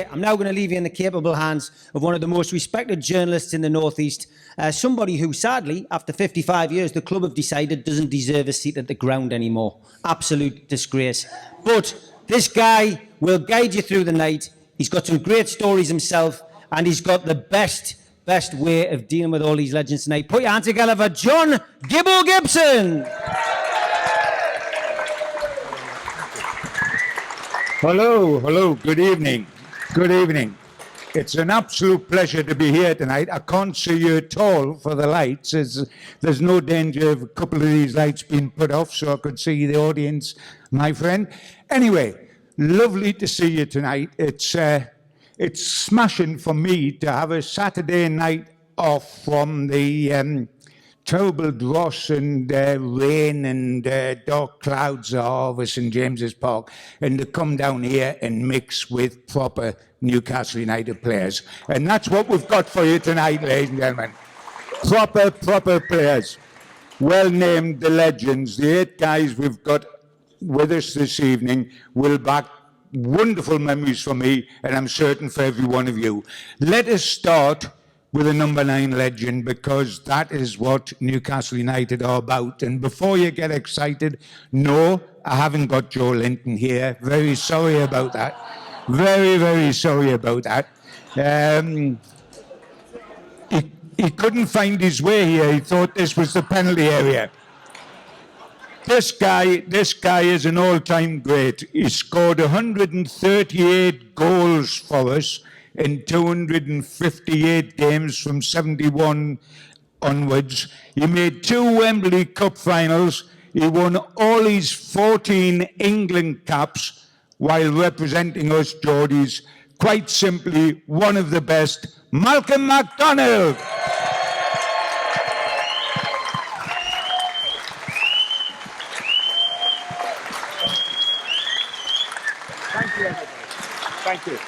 say, I'm now going to leave you in the capable hands of one of the most respected journalists in the North East, somebody who, sadly, after 55 years, the club have decided doesn't deserve a seat at the ground anymore. Absolute disgrace. But this guy will guide you through the night. He's got some great stories himself, and he's got the best way of dealing with all these legends tonight. Put your hands together for John Gibbo Gibson. Hello, good evening. It's an absolute pleasure to be here tonight. I can't see you at all for the lights. There's no danger of a couple of these lights being put off so I could see the audience, my friend. Anyway, lovely to see you tonight. It's smashing for me to have a Saturday night off from the terrible dross and rain and dark clouds over St James's Park, and to come down here and mix with proper Newcastle United players. And that's what we've got for you tonight, ladies and gentlemen. Proper players. Well named the legends. The 8 guys we've got with us this evening will back wonderful memories for me, and I'm certain for every one of you. Let us start with a number 9 legend, because that is what Newcastle United are about. And before you get excited, no, I haven't got Joe Linton here. Very sorry about that. Very sorry about that. He couldn't find his way here. He thought this was the penalty area. This guy is an all-time great. He scored 138 goals for us in 258 games from 71 onwards. He made 2 Wembley Cup finals. He won all his 14 England caps while representing us Geordies. Quite simply, one of the best, Malcolm MacDonald. Thank you, everybody. Thank you.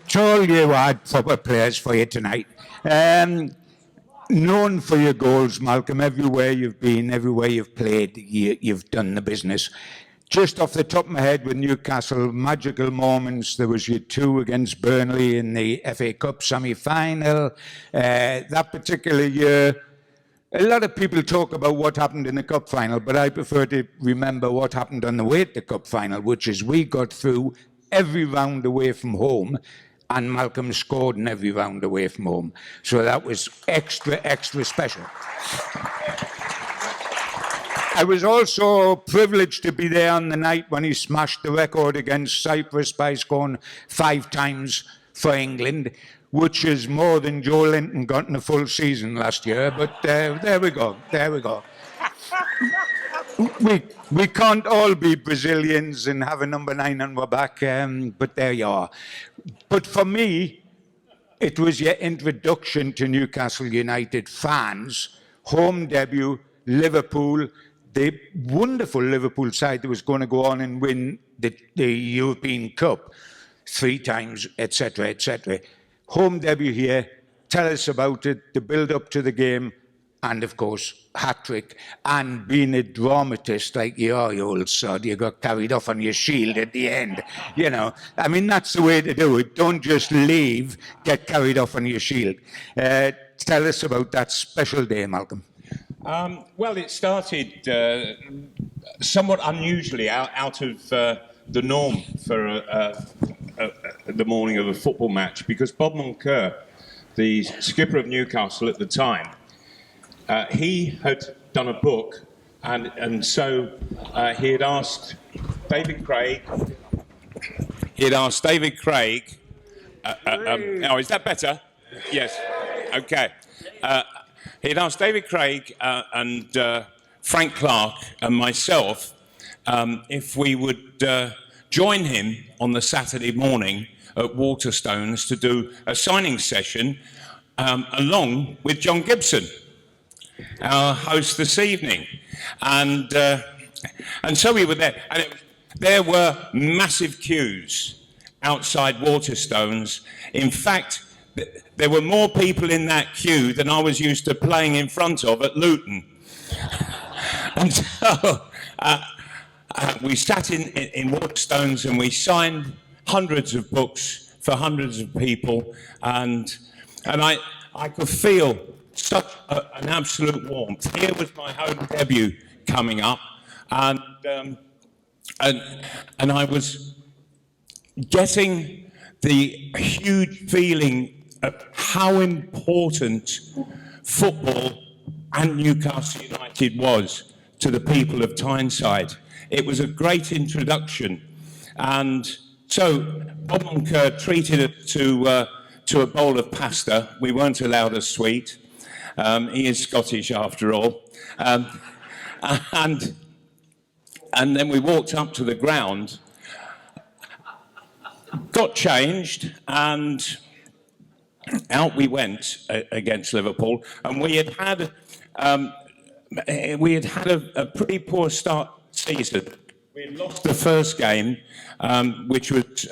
To all you had proper players for you tonight. Known for your goals, Malcolm. Everywhere you've been, everywhere you've played, you've done the business. Just off the top of my head with Newcastle, magical moments. There was your 2 against Burnley in the FA Cup semi-final. That particular year, a lot of people talk about what happened in the cup final, but I prefer to remember what happened on the way to the cup final, which is we got through every round away from home, and Malcolm scored in every round away from home. So that was extra special. I was also privileged to be there on the night when he smashed the record against Cyprus by scoring 5 times for England, which is more than Joe Linton got in a full season last year. But there we go. We can't all be Brazilians and have a number 9 on our back, but there you are. But for me, it was your introduction to Newcastle United fans. Home debut, Liverpool, the wonderful Liverpool side that was going to go on and win the European Cup 3 times, etc. Home debut here. Tell us about it, the build-up to the game, and of course, hat-trick, and being a dramatist like you are, you old sod. You got carried off on your shield at the end. You know, I mean, that's the way to do it. Don't just leave, get carried off on your shield. Tell us about that special day, Malcolm. Well, it started somewhat unusually out of the norm for the morning of a football match, because Bob Moncur, the skipper of Newcastle at the time, he had done a book, and so he had asked David Craig. Oh, is that better? Yes. Okay. He'd asked David Craig and Frank Clark and myself if we would join him on the Saturday morning at Waterstones to do a signing session along with John Gibson, our host this evening. And so we were there. And there were massive queues outside Waterstones. In fact, there were more people in that queue than I was used to playing in front of at Luton. And so we sat in Waterstones and we signed hundreds of books for hundreds of people, and I could feel such an absolute warmth. Here was my home debut coming up, and I was getting the huge feeling of how important football and Newcastle United was to the people of Tyneside. It was a great introduction, and so Bob Moncur treated us to a bowl of pasta. We weren't allowed a sweet. He is Scottish after all, and then we walked up to the ground, got changed, and out we went against Liverpool. And we had had a pretty poor start season. We had lost the first game, which was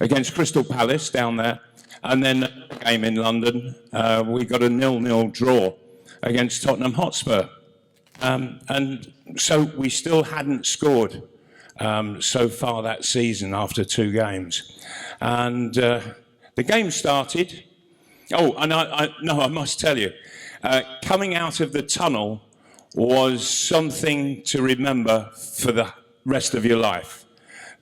against Crystal Palace down there, and then another game in London. We got a 0-0 draw against Tottenham Hotspur, and so we still hadn't scored so far that season after 2 games, and the game started. Oh, and I must tell you, coming out of the tunnel was something to remember for the rest of your life.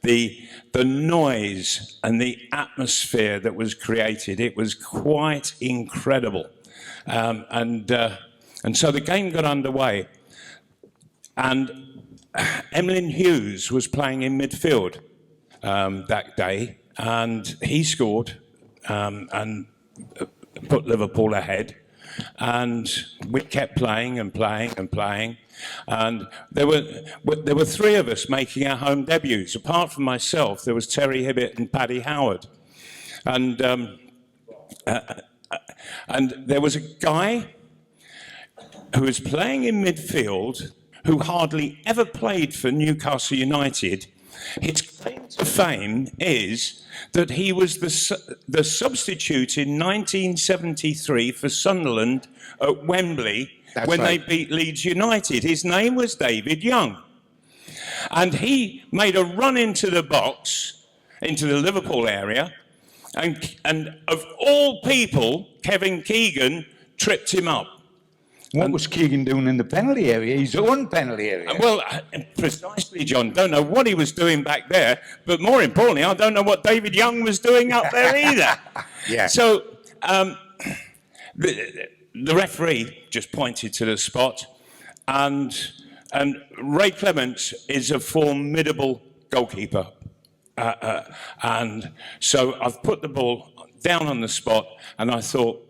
The noise and the atmosphere that was created, it was quite incredible. And so the game got underway, and Emlyn Hughes was playing in midfield that day, and he scored and put Liverpool ahead. And we kept playing and playing and playing, and there were 3 of us making our home debuts. Apart from myself, there was Terry Hibbett and Paddy Howard, and there was a guy who was playing in midfield who hardly ever played for Newcastle United. His claim to fame is that he was the substitute in 1973 for Sunderland at Wembley. That's when right. they beat Leeds United. His name was David Young. And he made a run into the box, into the Liverpool area, and of all people, Kevin Keegan tripped him up. What was Keegan doing in the penalty area? His own penalty area. Well, precisely, John. Don't know what he was doing back there, but more importantly, I don't know what David Young was doing up there either. Yeah. So the referee just pointed to the spot, and Ray Clements is a formidable goalkeeper. And so I've put the ball down on the spot, and I thought,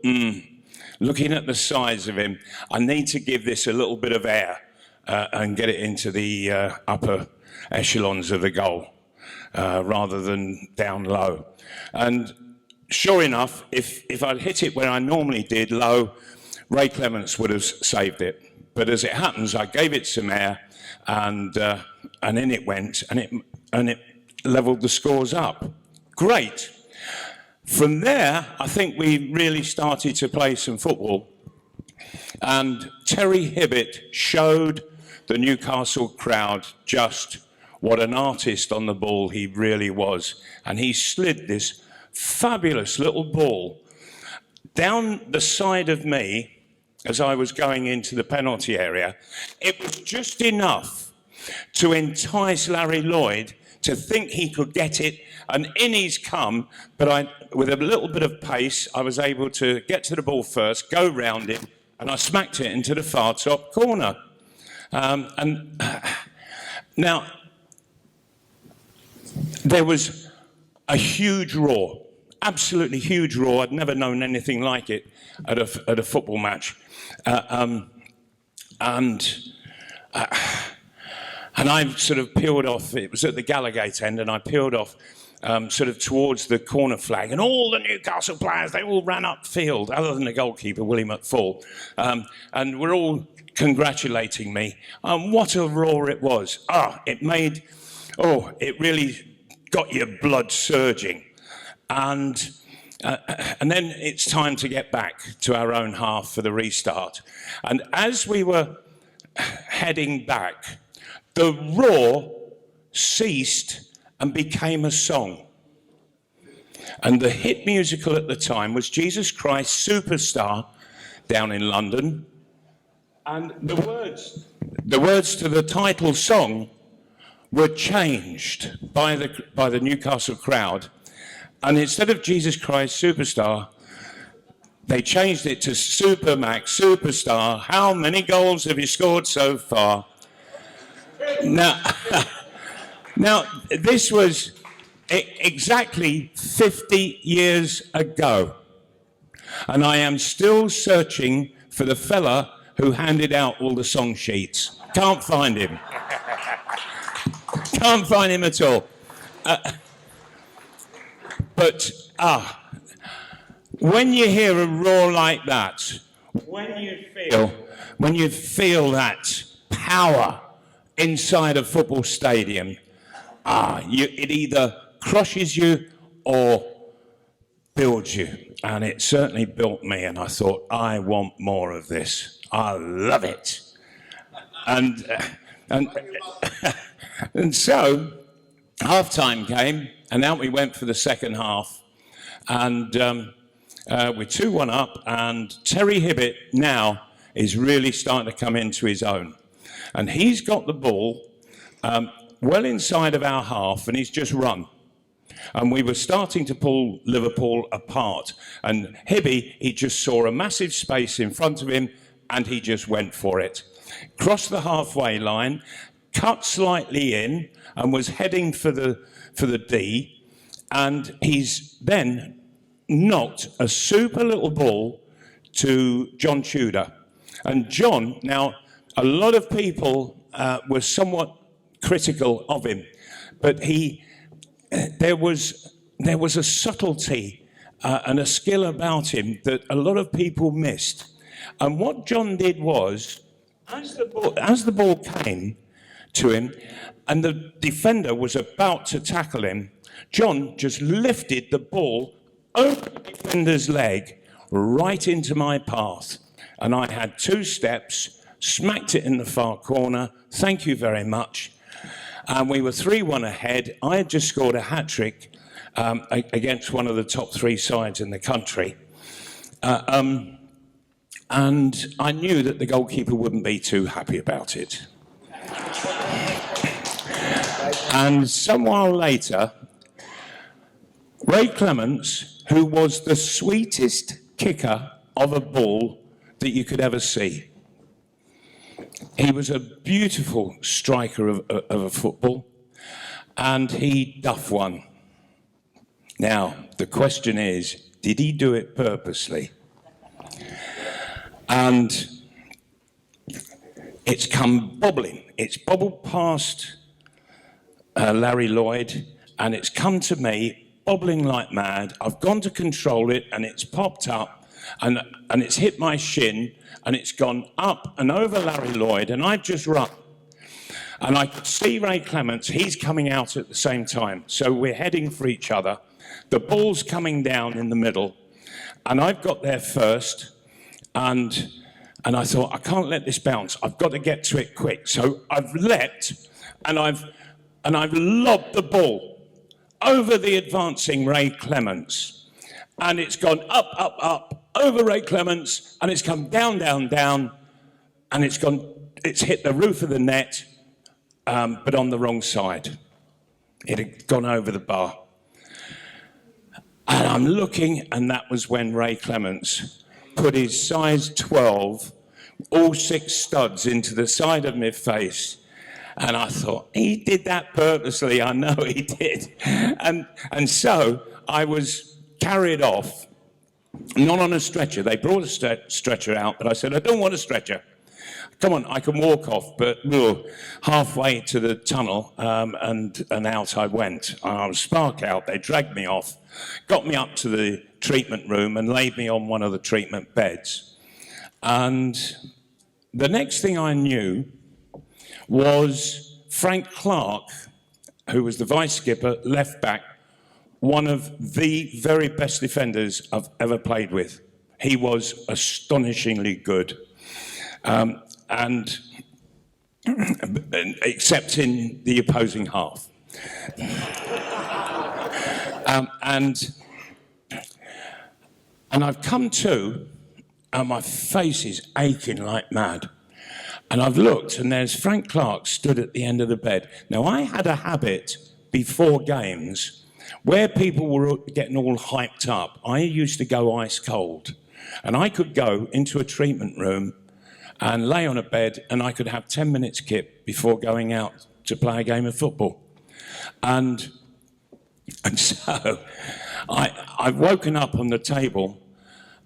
looking at the size of him, I need to give this a little bit of air and get it into the upper echelons of the goal rather than down low. And sure enough, if I'd hit it where I normally did, low, Ray Clements would have saved it. But as it happens, I gave it some air, and in it went, and it levelled the scores up. Great. From there, I think we really started to play some football, and Terry Hibbett showed the Newcastle crowd just what an artist on the ball he really was. And he slid this fabulous little ball down the side of me as I was going into the penalty area. It was just enough to entice Larry Lloyd to think he could get it, and in he's come, but with a little bit of pace, I was able to get to the ball first, go round him, and I smacked it into the far top corner. And now, there was a huge roar, absolutely huge roar. I'd never known anything like it at a football match. And I sort of peeled off. It was at the Gallowgate end, and I peeled off sort of towards the corner flag. And all the Newcastle players, they all ran upfield, other than the goalkeeper, Willie McFall. And we're all congratulating me. What a roar it was. It really got your blood surging. And then it's time to get back to our own half for the restart. And as we were heading back, the roar ceased and became a song. And the hit musical at the time was Jesus Christ Superstar down in London. And the words to the title song were changed by the Newcastle crowd. And instead of Jesus Christ Superstar, they changed it to Supermac, Superstar. How many goals have you scored so far? Now, this was exactly 50 years ago. And I am still searching for the fella who handed out all the song sheets. Can't find him. Can't find him at all. But when you hear a roar like that, when you feel that power inside a football stadium, it either crushes you or builds you. And it certainly built me, and I thought, I want more of this. I love it. And so half-time came, and out we went for the second half. And we're 2-1 up, and Terry Hibbett now is really starting to come into his own. And he's got the ball well inside of our half, and he's just run. And we were starting to pull Liverpool apart. And Hibby, he just saw a massive space in front of him, and he just went for it. Crossed the halfway line, cut slightly in, and was heading for the D. And he's then knocked a super little ball to John Tudor. And John, now, a lot of people were somewhat critical of him, but there was a subtlety and a skill about him that a lot of people missed. And what John did was, as the ball came to him and the defender was about to tackle him, John just lifted the ball over the defender's leg right into my path. And I had 2 steps, smacked it in the far corner, thank you very much. And we were 3-1 ahead. I had just scored a hat-trick against one of the top 3 sides in the country. And I knew that the goalkeeper wouldn't be too happy about it. And some while later, Ray Clements, who was the sweetest kicker of a ball that you could ever see. He was a beautiful striker of a football, and he duffed one. Now, the question is, did he do it purposely? And it's come bobbling. It's bobbled past Larry Lloyd, and it's come to me, bobbling like mad. I've gone to control it, and it's popped up, and it's hit my shin, and it's gone up and over Larry Lloyd, and I've just run. And I could see Ray Clements, he's coming out at the same time. So we're heading for each other. The ball's coming down in the middle, and I've got there first, and I thought, I can't let this bounce. I've got to get to it quick. So I've leapt, and I've lobbed the ball over the advancing Ray Clements. And it's gone up, up, up, over Ray Clements, and it's come down, down, down, and it's hit the roof of the net, but on the wrong side. It had gone over the bar. And I'm looking, and that was when Ray Clements put his size 12, all 6 studs into the side of my face. And I thought, he did that purposely. I know he did. And so I was carried off, not on a stretcher. They brought a stretcher out, but I said, I don't want a stretcher. Come on, I can walk off. But halfway to the tunnel, and out I went. I was spark out. They dragged me off, got me up to the treatment room and laid me on one of the treatment beds. And the next thing I knew was Frank Clark, who was the vice skipper, left back, one of the very best defenders I've ever played with. He was astonishingly good. And except in the opposing half. And I've come to, and my face is aching like mad. And I've looked, and there's Frank Clark stood at the end of the bed. Now, I had a habit before games where people were getting all hyped up. I used to go ice cold. And I could go into a treatment room and lay on a bed, and I could have 10 minutes kip before going out to play a game of football. And so I've woken up on the table,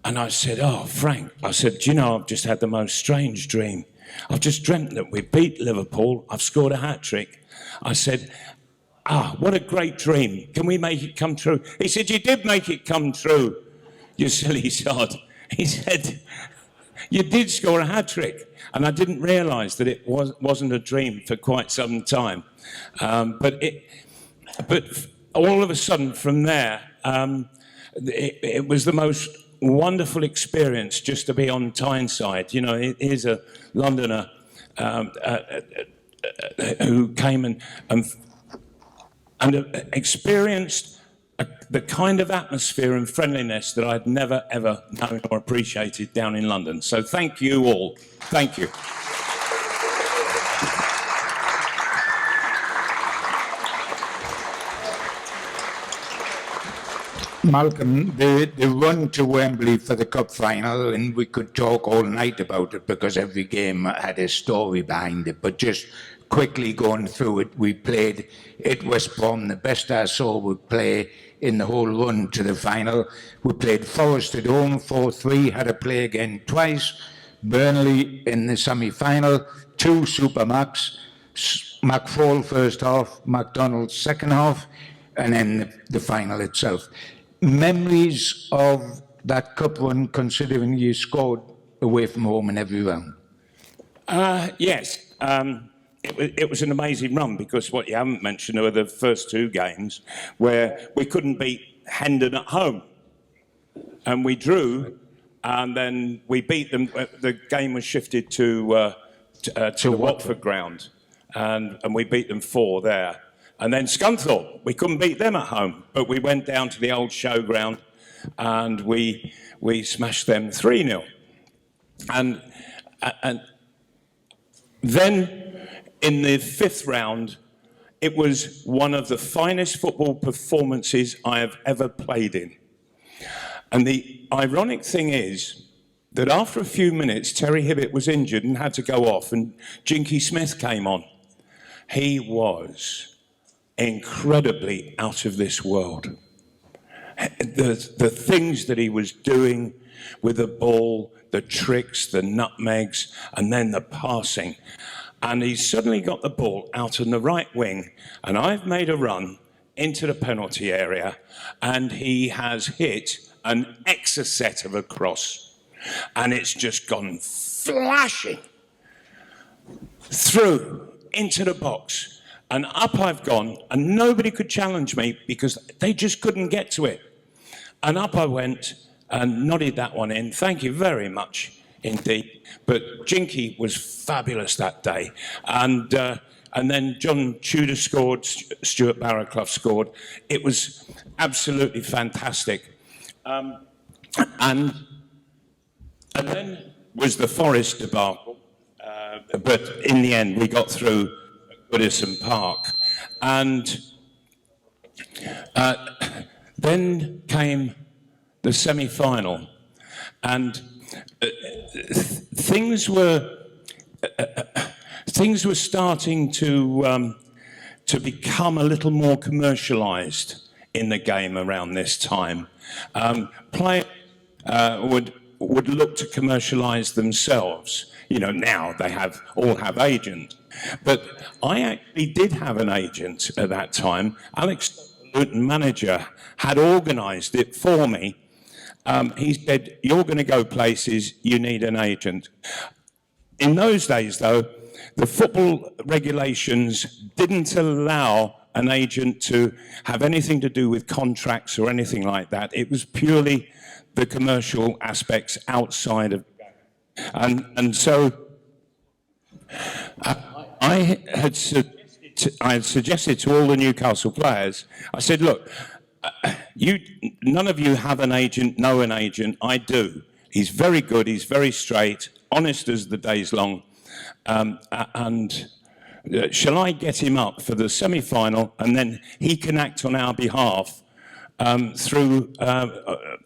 and I said, "Oh, Frank," I said, "do you know, I've just had the most strange dream. I've just dreamt that we beat Liverpool. I've scored a hat-trick." I said, what a great dream. Can we make it come true? He said, "You did make it come true, you silly sod." He said, "You did score a hat-trick." And I didn't realise that it wasn't a dream for quite some time. But all of a sudden from there, it was the most wonderful experience just to be on Tyneside. You know, here's a Londoner who came and experienced the kind of atmosphere and friendliness that I'd never, ever known or appreciated down in London. So thank you all. Thank you. Malcolm, the run to Wembley for the cup final, and we could talk all night about it because every game had a story behind it, but just quickly going through it, we played at West Brom, the best I saw would play in the whole run to the final. We played Forest at home 4-3, had to play again twice. Burnley in the semi-final, 2 Supermacs, McFall first half, McDonald's second half, and then the final itself. Memories of that cup run, considering you scored away from home in every round? Yes. It was an amazing run because what you haven't mentioned were the first 2 games where we couldn't beat Hendon at home. And we drew, and then we beat them. The game was shifted to the Watford ground, and we beat them 4 there. And then Scunthorpe, we couldn't beat them at home, but we went down to the old showground and we smashed them 3-0. And then in the 5th round, it was one of the finest football performances I have ever played in. And the ironic thing is that after a few minutes, Terry Hibbett was injured and had to go off, and Jinky Smith came on. He was incredibly out of this world. The things that he was doing with the ball, the tricks, the nutmegs, and then the passing. And he suddenly got the ball out on the right wing, and I've made a run into the penalty area, and he has hit an exocet of a cross, and it's just gone flashing through into the box. And up I've gone, and nobody could challenge me because they just couldn't get to it. And up I went and nodded that one in. Thank you very much indeed. But Jinky was fabulous that day. And then John Tudor scored, Stuart Barraclough scored. It was absolutely fantastic. And then was the Forest debacle. But in the end, we got through Goodison Park. And then came the semi-final. And things were starting to become a little more commercialised in the game around this time. Players would look to commercialise themselves. You know, now they all have agents. But I actually did have an agent at that time. Alex, the Luton manager, had organised it for me. He said, "You're going to go places, you need an agent." In those days, though, the football regulations didn't allow an agent to have anything to do with contracts or anything like that. It was purely the commercial aspects outside of the game. And so I had suggested to all the Newcastle players, I said, look, none of you have an agent, know an agent. I do. He's very good. He's very straight, honest as the day's long. Shall I get him up for the semi-final, and then he can act on our behalf through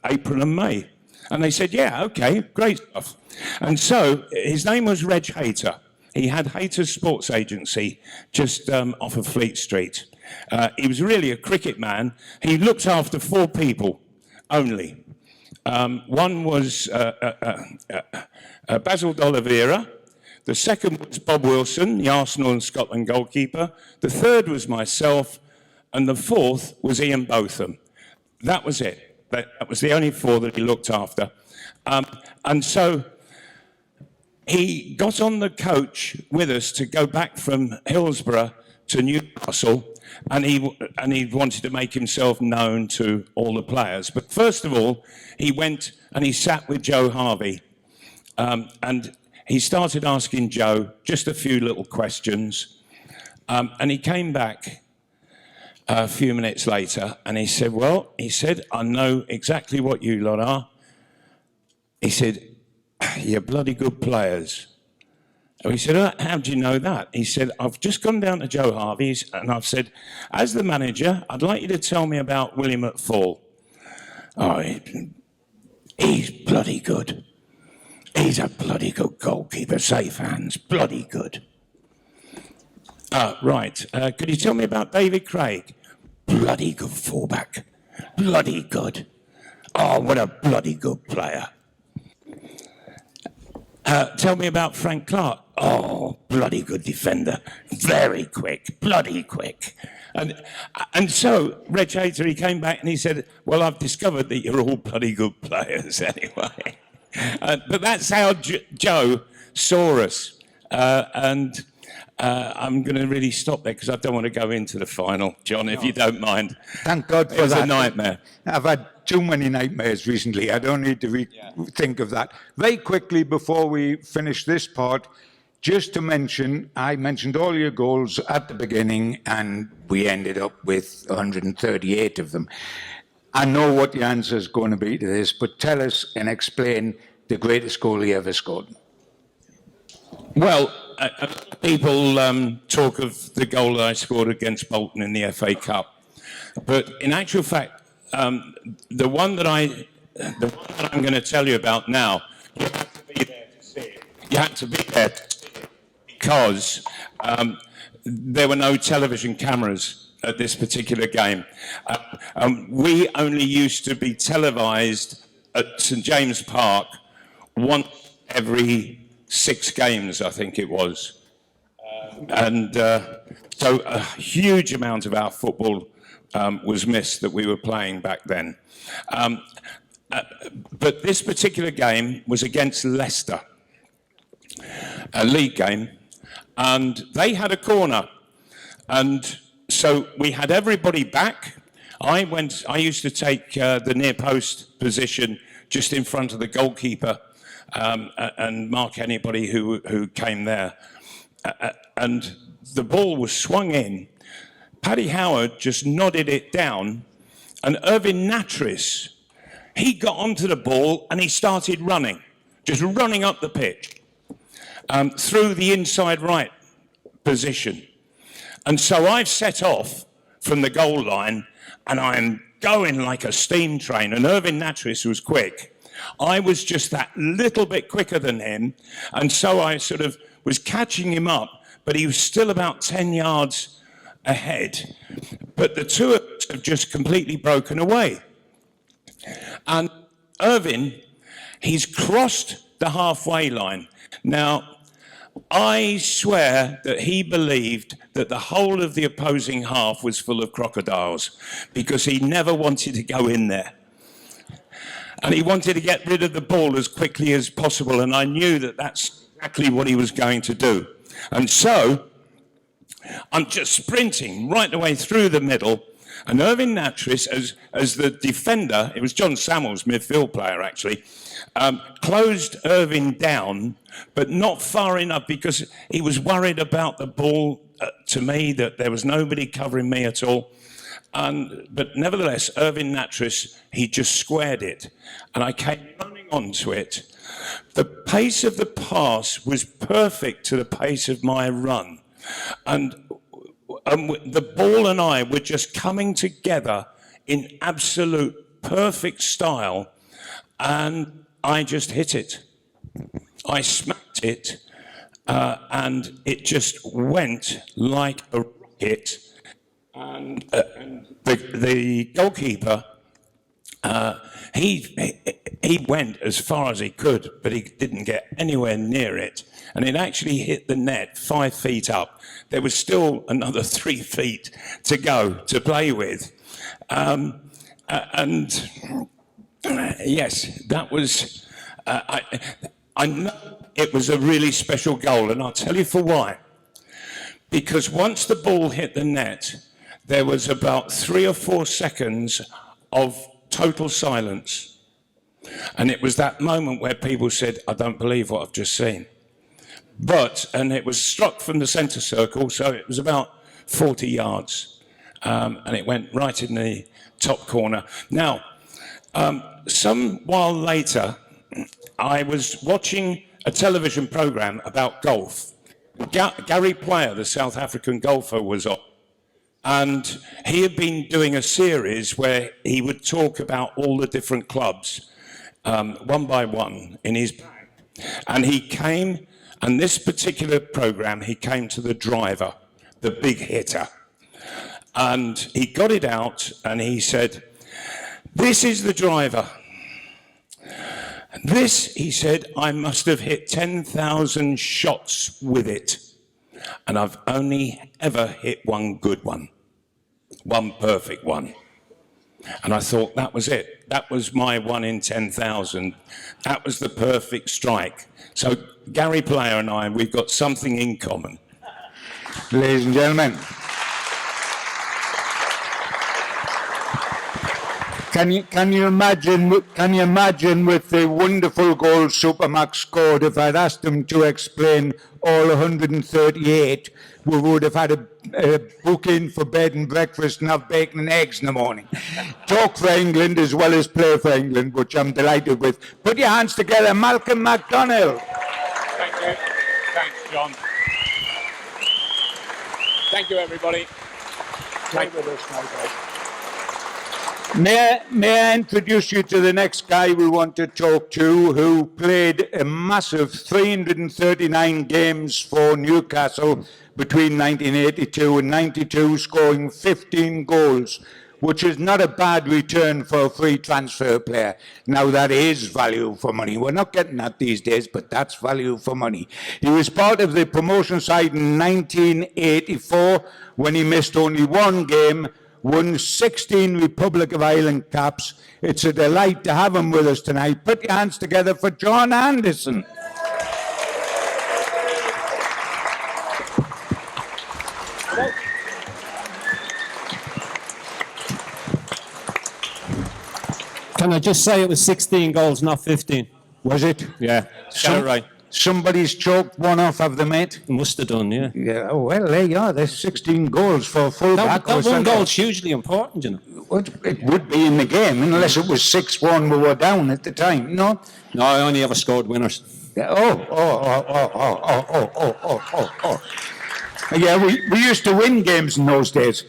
April and May? And they said, yeah, okay, great stuff. And so his name was Reg Hayter. He had Hayter's Sports Agency just off of Fleet Street. He was really a cricket man. He looked after 4 people only. One was Basil D'Oliveira. The second was Bob Wilson, the Arsenal and Scotland goalkeeper. The third was myself. And the fourth was Ian Botham. That was it. That was the only 4 that he looked after. And so he got on the coach with us to go back from Hillsborough to Newcastle, and he wanted to make himself known to all the players. But first of all, he went and he sat with Joe Harvey, and he started asking Joe just a few little questions, and he came back a few minutes later, and he said, well, he said, I know exactly what you lot are. He said, you're bloody good players. And we said, how do you know that? He said, I've just gone down to Joe Harvey's and I've said, as the manager, I'd like you to tell me about William McFall. Oh, he's bloody good. He's a bloody good goalkeeper, safe hands, bloody good. Right, could you tell me about David Craig? Bloody good fullback, bloody good. Oh, what a bloody good player. Tell me about Frank Clark. Oh, bloody good defender. Very quick, bloody quick. And so, Reg Hayter, he came back and he said, well, I've discovered that you're all bloody good players anyway. But that's how Joe saw us. I'm going to really stop there because I don't want to go into the final, John, if you don't mind. Thank God for that. It was a nightmare. I've had too many nightmares recently. I don't need to think of that. Very quickly, before we finish this part, just to mention, I mentioned all your goals at the beginning, and we ended up with 138 of them. I know what the answer is going to be to this, but tell us and explain the greatest goal you ever scored. Well, people talk of the goal that I scored against Bolton in the FA Cup, but in actual fact, the one that I'm going to tell you about now, you have to be there to see it. You had to be there to see it because there were no television cameras at this particular game. We only used to be televised at St James Park once every 6 games, I think it was. So a huge amount of our football was missed that we were playing back then. But this particular game was against Leicester, a league game, and they had a corner. And so we had everybody back. I used to take the near post position just in front of the goalkeeper and mark anybody who came there. And the ball was swung in. Paddy Howard just nodded it down, and Irvin Natris, he got onto the ball and he started running, just running up the pitch through the inside right position. And so I've set off from the goal line and I'm going like a steam train, and Irvin Natris was quick. I was just that little bit quicker than him, and so I sort of was catching him up, but he was still about 10 yards ahead. But the two of us have just completely broken away. And Irvin, he's crossed the halfway line. Now, I swear that he believed that the whole of the opposing half was full of crocodiles because he never wanted to go in there. And he wanted to get rid of the ball as quickly as possible, and I knew that that's exactly what he was going to do. And so I'm just sprinting right the way through the middle, and Irvin Natris, as the defender, it was John Samuels, midfield player actually, closed Irvin down but not far enough because he was worried about the ball to me, that there was nobody covering me at all. But nevertheless, Irving Nattrass, he just squared it. And I came running onto it. The pace of the pass was perfect to the pace of my run. And the ball and I were just coming together in absolute perfect style. And I just hit it. I smacked it. And it just went like a rocket. And the goalkeeper, he went as far as he could, but he didn't get anywhere near it. And it actually hit the net 5 feet up. There was still another 3 feet to go to play with. And yes, that was, I know it was a really special goal, and I'll tell you for why. Because once the ball hit the net, there was about 3 or 4 seconds of total silence. And it was that moment where people said, I don't believe what I've just seen. And it was struck from the centre circle, so it was about 40 yards. And it went right in the top corner. Now, some while later, I was watching a television programme about golf. Gary Player, the South African golfer, was on. And he had been doing a series where he would talk about all the different clubs, one by one, in his bag. And he came, and this particular programme, he came to the driver, the big hitter. And he got it out, and he said, this is the driver. This, he said, I must have hit 10,000 shots with it. And I've only ever hit one good one. One perfect one. And I thought that was it. That was my 1 in 10,000. That was the perfect strike. So Gary Player and I, we've got something in common. Ladies and gentlemen, can you imagine with the wonderful goal Supermac scored, if I'd asked him to explain all 138, we would have had a booking for bed and breakfast and have bacon and eggs in the morning. Talk for England as well as play for England, which I'm delighted with. Put your hands together, Malcolm McDonnell. Thank you. Thanks, John. Thank you, everybody. Thank you. May I introduce you to the next guy we want to talk to, who played a massive 339 games for Newcastle between 1982 and 92, scoring 15 goals, which is not a bad return for a free transfer player. Now, that is value for money. We're not getting that these days, but that's value for money. He was part of the promotion side in 1984 when he missed only 1 game, won 16 Republic of Ireland caps. It's a delight to have him with us tonight. Put your hands together for John Anderson. Can I just say it was 16 goals, not 15? Was it? Yeah, got it right. Somebody's choked one off of the mate. Must have done, yeah. Yeah, oh, well, there you are. There's 16 goals for a full-back. That one goal's hugely important, you know. It would be in the game, unless it was 6-1, we were down at the time, no? No, I only ever scored winners. Yeah, Yeah, we used to win games in those days.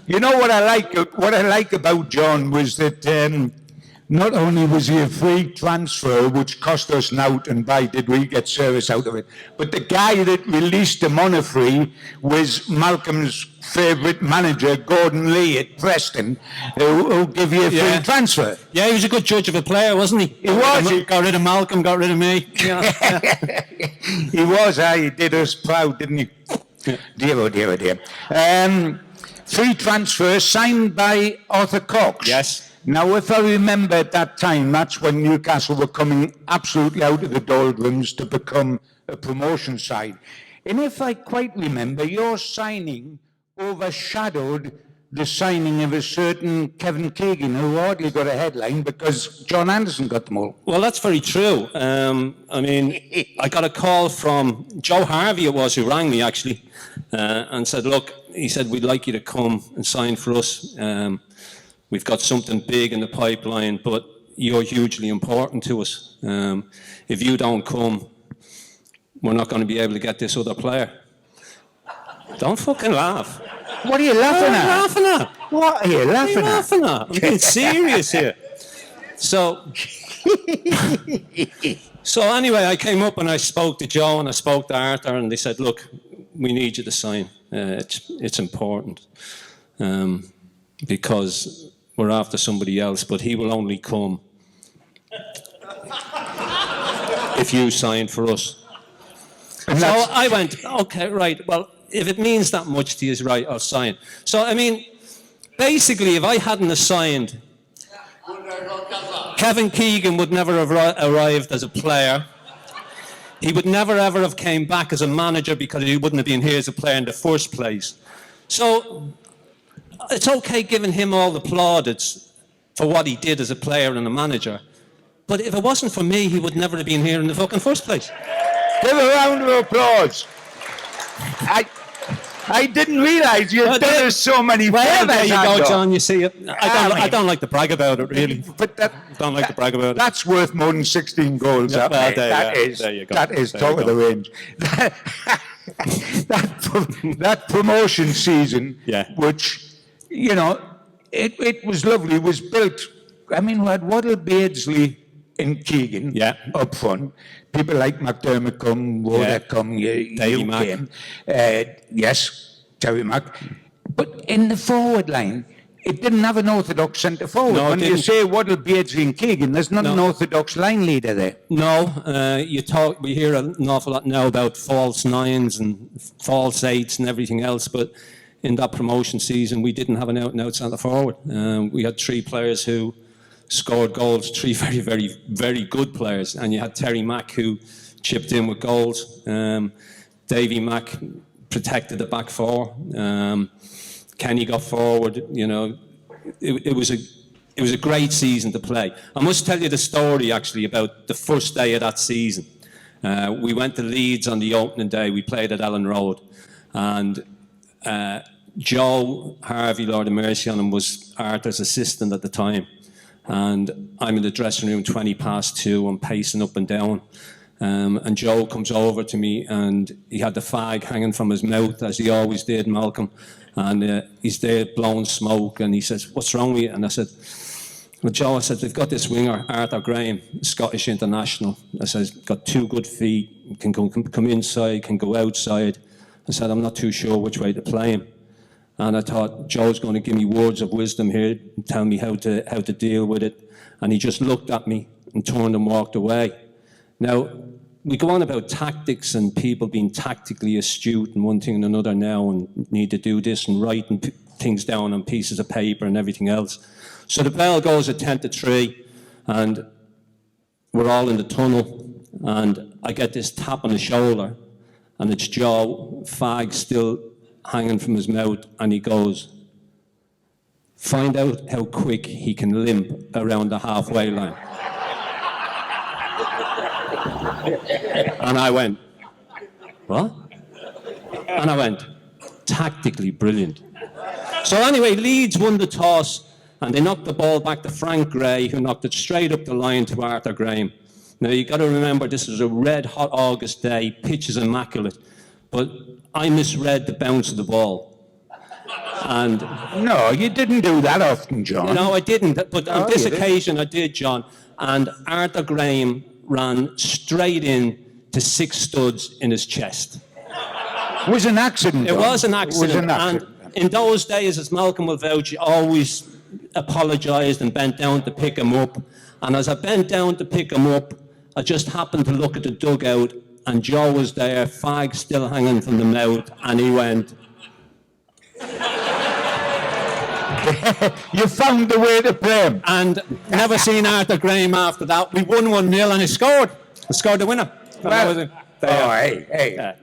You know what I like about John was that not only was he a free transfer, which cost us nought, and by did we get service out of it, but the guy that released him on a free was Malcolm's favourite manager, Gordon Lee at Preston, who gave you a free transfer. Yeah, he was a good judge of a player, wasn't he? He was. He got rid of Malcolm, got rid of me. Yeah. He was. He did us proud, didn't he? Yeah. Dear, oh dear, oh dear. Free transfer signed by Arthur Cox. Yes. Now, if I remember at that time, that's when Newcastle were coming absolutely out of the doldrums to become a promotion side. And if I quite remember, your signing overshadowed the signing of a certain Kevin Keegan, who hardly got a headline because John Anderson got them all. Well, that's very true. I mean, I got a call from Joe Harvey, it was, who rang me actually, and said, look, he said, we'd like you to come and sign for us. We've got something big in the pipeline, but you're hugely important to us. If you don't come, we're not going to be able to get this other player. Don't fucking laugh. What are you laughing at? Laughing at? What are you laughing at? I'm being serious here. So anyway, I came up and I spoke to Joe and I spoke to Arthur, and they said, look, we need you to sign. It's important because we're after somebody else, but he will only come if you sign for us. So I went, okay, right, well, if it means that much to you, right, I'll sign. So, I mean, basically, if I hadn't signed, Kevin Keegan would never have arrived as a player. He would never, ever have came back as a manager because he wouldn't have been here as a player in the first place. So, it's okay giving him all the plaudits for what he did as a player and a manager. But if it wasn't for me, he would never have been here in the fucking first place. Give a round of applause. I didn't realise you'd done us so many favours. There you go, John. You see it. I don't like to brag about it, really. But Don't like to brag about it. that's worth more than 16 goals. Yeah, well, That there you go. That is There top you of the go. range. That promotion season, Yeah. which, you know, it was lovely. It was built. I mean, we had Waddle, Beardsley, and Keegan up front. People like McDermott come, Woda come, Davy you Mack. came. Yes, Terry Mack. But in the forward line, it didn't have an orthodox centre forward. No, it When you didn't. say Waddle, Beardsley and Keegan, there's not an orthodox line leader there. No, we hear an awful lot now about false nines and false eights and everything else, but in that promotion season, we didn't have an out-and-out centre forward. We had three players who scored goals, three very, very, very good players, and you had Terry Mack who chipped in with goals. Davy Mack protected the back four. Kenny got forward. You know, it was a great season to play. I must tell you the story actually about the first day of that season. We went to Leeds on the opening day. We played at Ellen Road, and Joe Harvey, Lord of mercy on him, was Arthur's assistant at the time. And I'm in the dressing room 2:20. I'm pacing up and down. And Joe comes over to me and he had the fag hanging from his mouth, as he always did, Malcolm. And he's there blowing smoke and he says, what's wrong with you? And I said, well, Joe, I said, they've got this winger, Arthur Graham, Scottish international. I said, got 2 good feet, can come inside, can go outside. I said, I'm not too sure which way to play him. And I thought, Joe's going to give me words of wisdom here and tell me how to deal with it. And he just looked at me and turned and walked away. Now, we go on about tactics and people being tactically astute and one thing and another now and need to do this and writing things down on pieces of paper and everything else. So the bell goes at 10-3 and we're all in the tunnel and I get this tap on the shoulder and it's Joe, fag still hanging from his mouth, and he goes, find out how quick he can limp around the halfway line. And I went, what? And I went, tactically brilliant. So anyway, Leeds won the toss, and they knocked the ball back to Frank Gray, who knocked it straight up the line to Arthur Graham. Now, you've got to remember, this was a red-hot August day, pitch is immaculate, but I misread the bounce of the ball. And no, you didn't do that often, John. No, I didn't. But on this occasion, I did, John. And Arthur Graham ran straight in to 6 studs in his chest. It was an accident. It was an accident. It was an accident. And in those days, as Malcolm will vouch, you always apologised and bent down to pick him up. And as I bent down to pick him up, I just happened to look at the dugout, and Joe was there, fag still hanging from the mouth, and he went. You found the way to play him. And never seen Arthur Graham after that. We won 1-0 and he scored. He scored the winner. Well, They Oh, are. hey.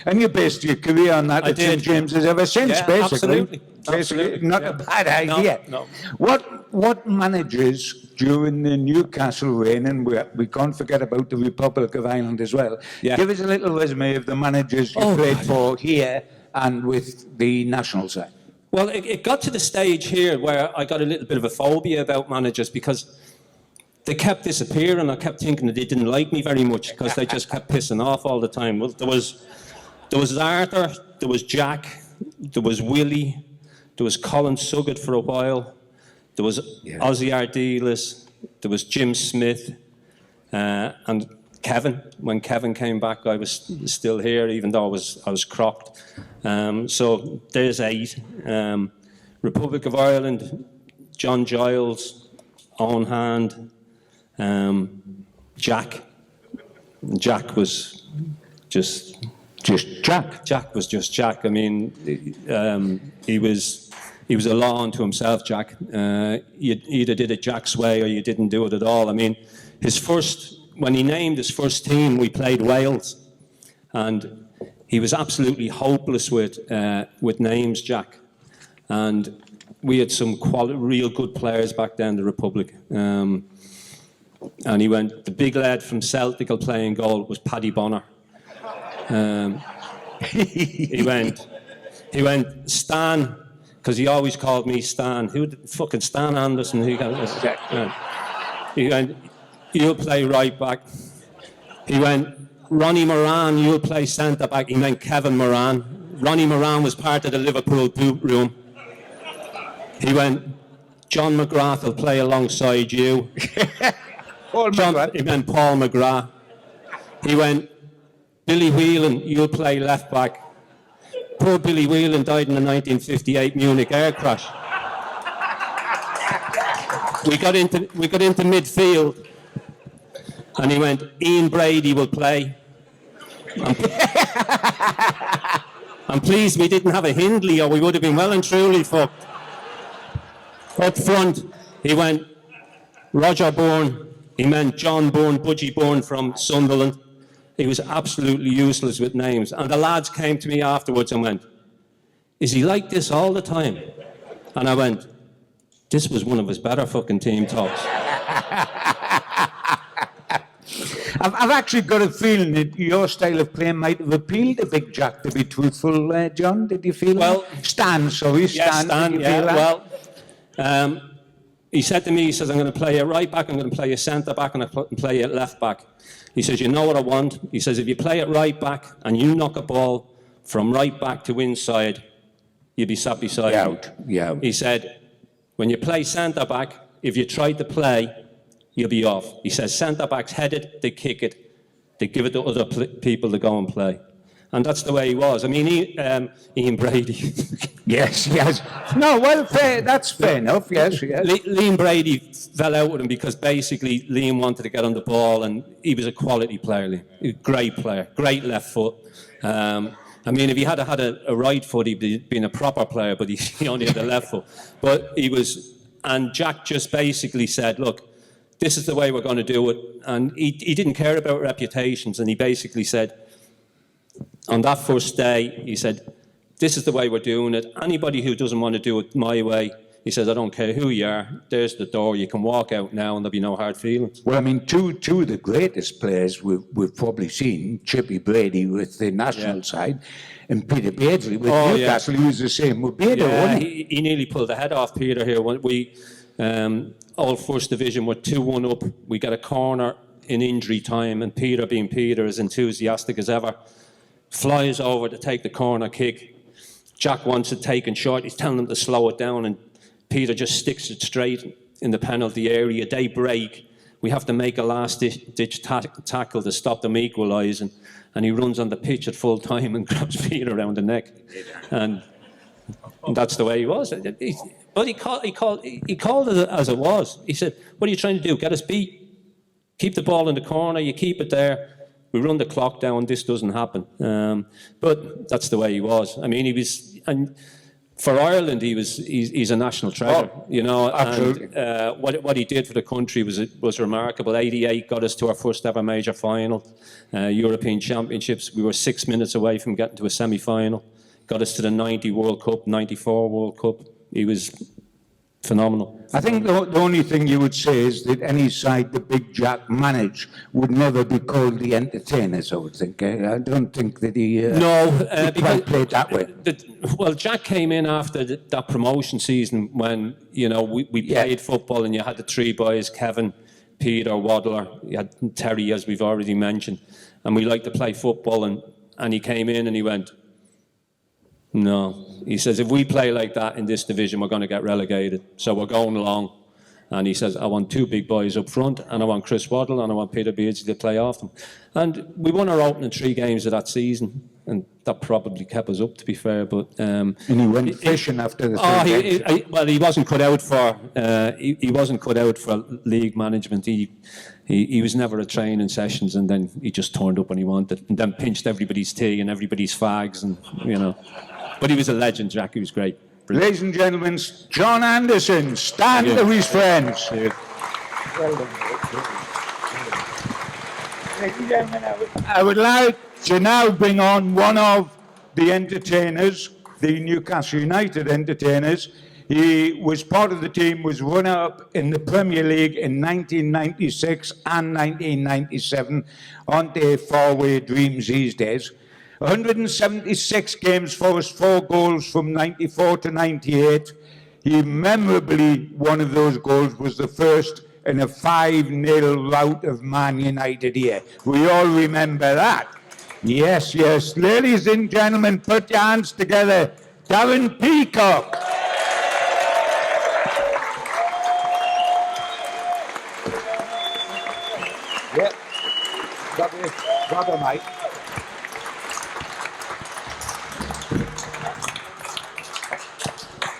And you based your career on that I at St did. James's ever since, Yeah, basically. absolutely. Basically, Absolutely, not yeah. a bad idea. No. What managers during the Newcastle reign, and we can't forget about the Republic of Ireland as well. Yeah. Give us a little resume of the managers you Oh, played God. for here and with the national side. Well, it got to the stage here where I got a little bit of a phobia about managers because they kept disappearing. I kept thinking that they didn't like me very much because they just kept pissing off all the time. Well, there was Arthur, there was Jack, there was Willie, there was Colin Suggett for a while, there was Ozzy Ardiles, there was Jim Smith, and Kevin. When Kevin came back, I was still here, even though I was crocked. So there's 8. Republic of Ireland, John Giles, Owen Hand, Jack. Jack was just Jack. Jack was just Jack. I mean, he was a law unto himself, Jack. You either did it Jack's way or you didn't do it at all. I mean, when he named his first team, we played Wales, and he was absolutely hopeless with names, Jack. And we had some real good players back then, the Republic. And he went, the big lad from Celtic will play in goal was Paddy Bonner. He went Stan, because he always called me Stan. Fucking Stan Anderson. He went, you'll play right back. He went, Ronnie Moran, you'll play centre back. He meant Kevin Moran. Ronnie Moran was part of the Liverpool boot room. He went, John McGrath will play alongside you. He meant Paul McGrath. He went, Billy Whelan, you'll play left back. Poor Billy Whelan died in the 1958 Munich air crash. We got into midfield, and he went, Ian Brady will play. I'm pleased we didn't have a Hindley, or we would have been well and truly fucked. Up front, he went, Roger Bourne. He meant John Bourne, Budgie Bourne from Sunderland. He was absolutely useless with names. And the lads came to me afterwards and went, is he like this all the time? And I went, this was one of his better fucking team talks. I've actually got a feeling that your style of play might have appealed to Big Jack, to be truthful, John. Did you feel that? Stan, sorry. Yeah, Stan, did you feel that? Well, he said to me, he says, I'm going to play you right back, I'm going to play you centre back, and I'm going to play you left back. He says, you know what I want? He says, if you play it right back and you knock a ball from right back to inside, you'll be sat beside me. Yeah. He said, when you play centre back, if you try to play, you'll be off. He says, centre backs head it, they kick it, they give it to other people to go and play. And that's the way he was. I mean, Ian Brady. Yes. No, well, that's fair enough, yes. Liam Brady fell out with him because basically Liam wanted to get on the ball, and he was a quality player, Liam. He was a great player, great left foot. I mean, if he had had a right foot, he'd been a proper player, but he only had a left foot. But and Jack just basically said, look, this is the way we're going to do it. And he didn't care about reputations, and he basically said, on that first day, he said, this is the way we're doing it. Anybody who doesn't want to do it my way, he says, I don't care who you are, there's the door, you can walk out now and there'll be no hard feelings. Well, I mean, two of the greatest players we've probably seen, Chippy Brady with the national side, and Peter Beardsley with Newcastle, he was the same with Peter, wasn't he? He nearly pulled the head off Peter here. When we, all First Division, were 2-1 up. We got a corner in injury time, and Peter, being Peter, as enthusiastic as ever, flies over to take the corner kick. Jack wants it taken short. He's telling them to slow it down, and Peter just sticks it straight in the penalty area. They break. We have to make a last-ditch tackle to stop them equalising, and he runs on the pitch at full time and grabs Peter around the neck. And that's the way he was. But he called it as it was. He said, what are you trying to do? Get us beat? Keep the ball in the corner. You keep it there. We run the clock down, this doesn't happen. But that's the way he was. I mean, he was, and for Ireland, he's a national treasure, you know. absolutely. And what he did for the country was remarkable. '88 got us to our first ever major final, European Championships. We were 6 minutes away from getting to a semi-final. Got us to the '90 World Cup, '94 World Cup. He was phenomenal. I think the only thing you would say is that any side the Big Jack managed would never be called the Entertainers, I would think. I don't think that he quite played that way. Well, Jack came in after that promotion season when, you know, we played football and you had the three boys, Kevin, Peter, Waddler, you had Terry, as we've already mentioned, and we liked to play football, and he came in and he went, no. He says, if we play like that in this division, we're going to get relegated. So we're going along. And he says, I want two big boys up front, and I want Chris Waddle, and I want Peter Beardsley to play off them. And we won our opening 3 games of that season, and that probably kept us up, to be fair. But and he went fishing after the third well, he wasn't cut out for he wasn't cut out for league management. He was never a training sessions, and then he just turned up when he wanted, and then pinched everybody's tea and everybody's fags, and you know. But he was a legend, Jack. He was great. Brilliant. Ladies and gentlemen, John Anderson, stand to his friends. I would like to now bring on one of the entertainers, the Newcastle United entertainers. He was part of the team, was runner-up in the Premier League in 1996 and 1997. Aren't they faraway dreams these days? 176 games for us, 4 goals from 94 to 98. He memorably, one of those goals was the first in a 5-0 rout of Man United here. We all remember that. Yes, yes. Ladies and gentlemen, put your hands together. Darren Peacock. Yeah. Got it, mate.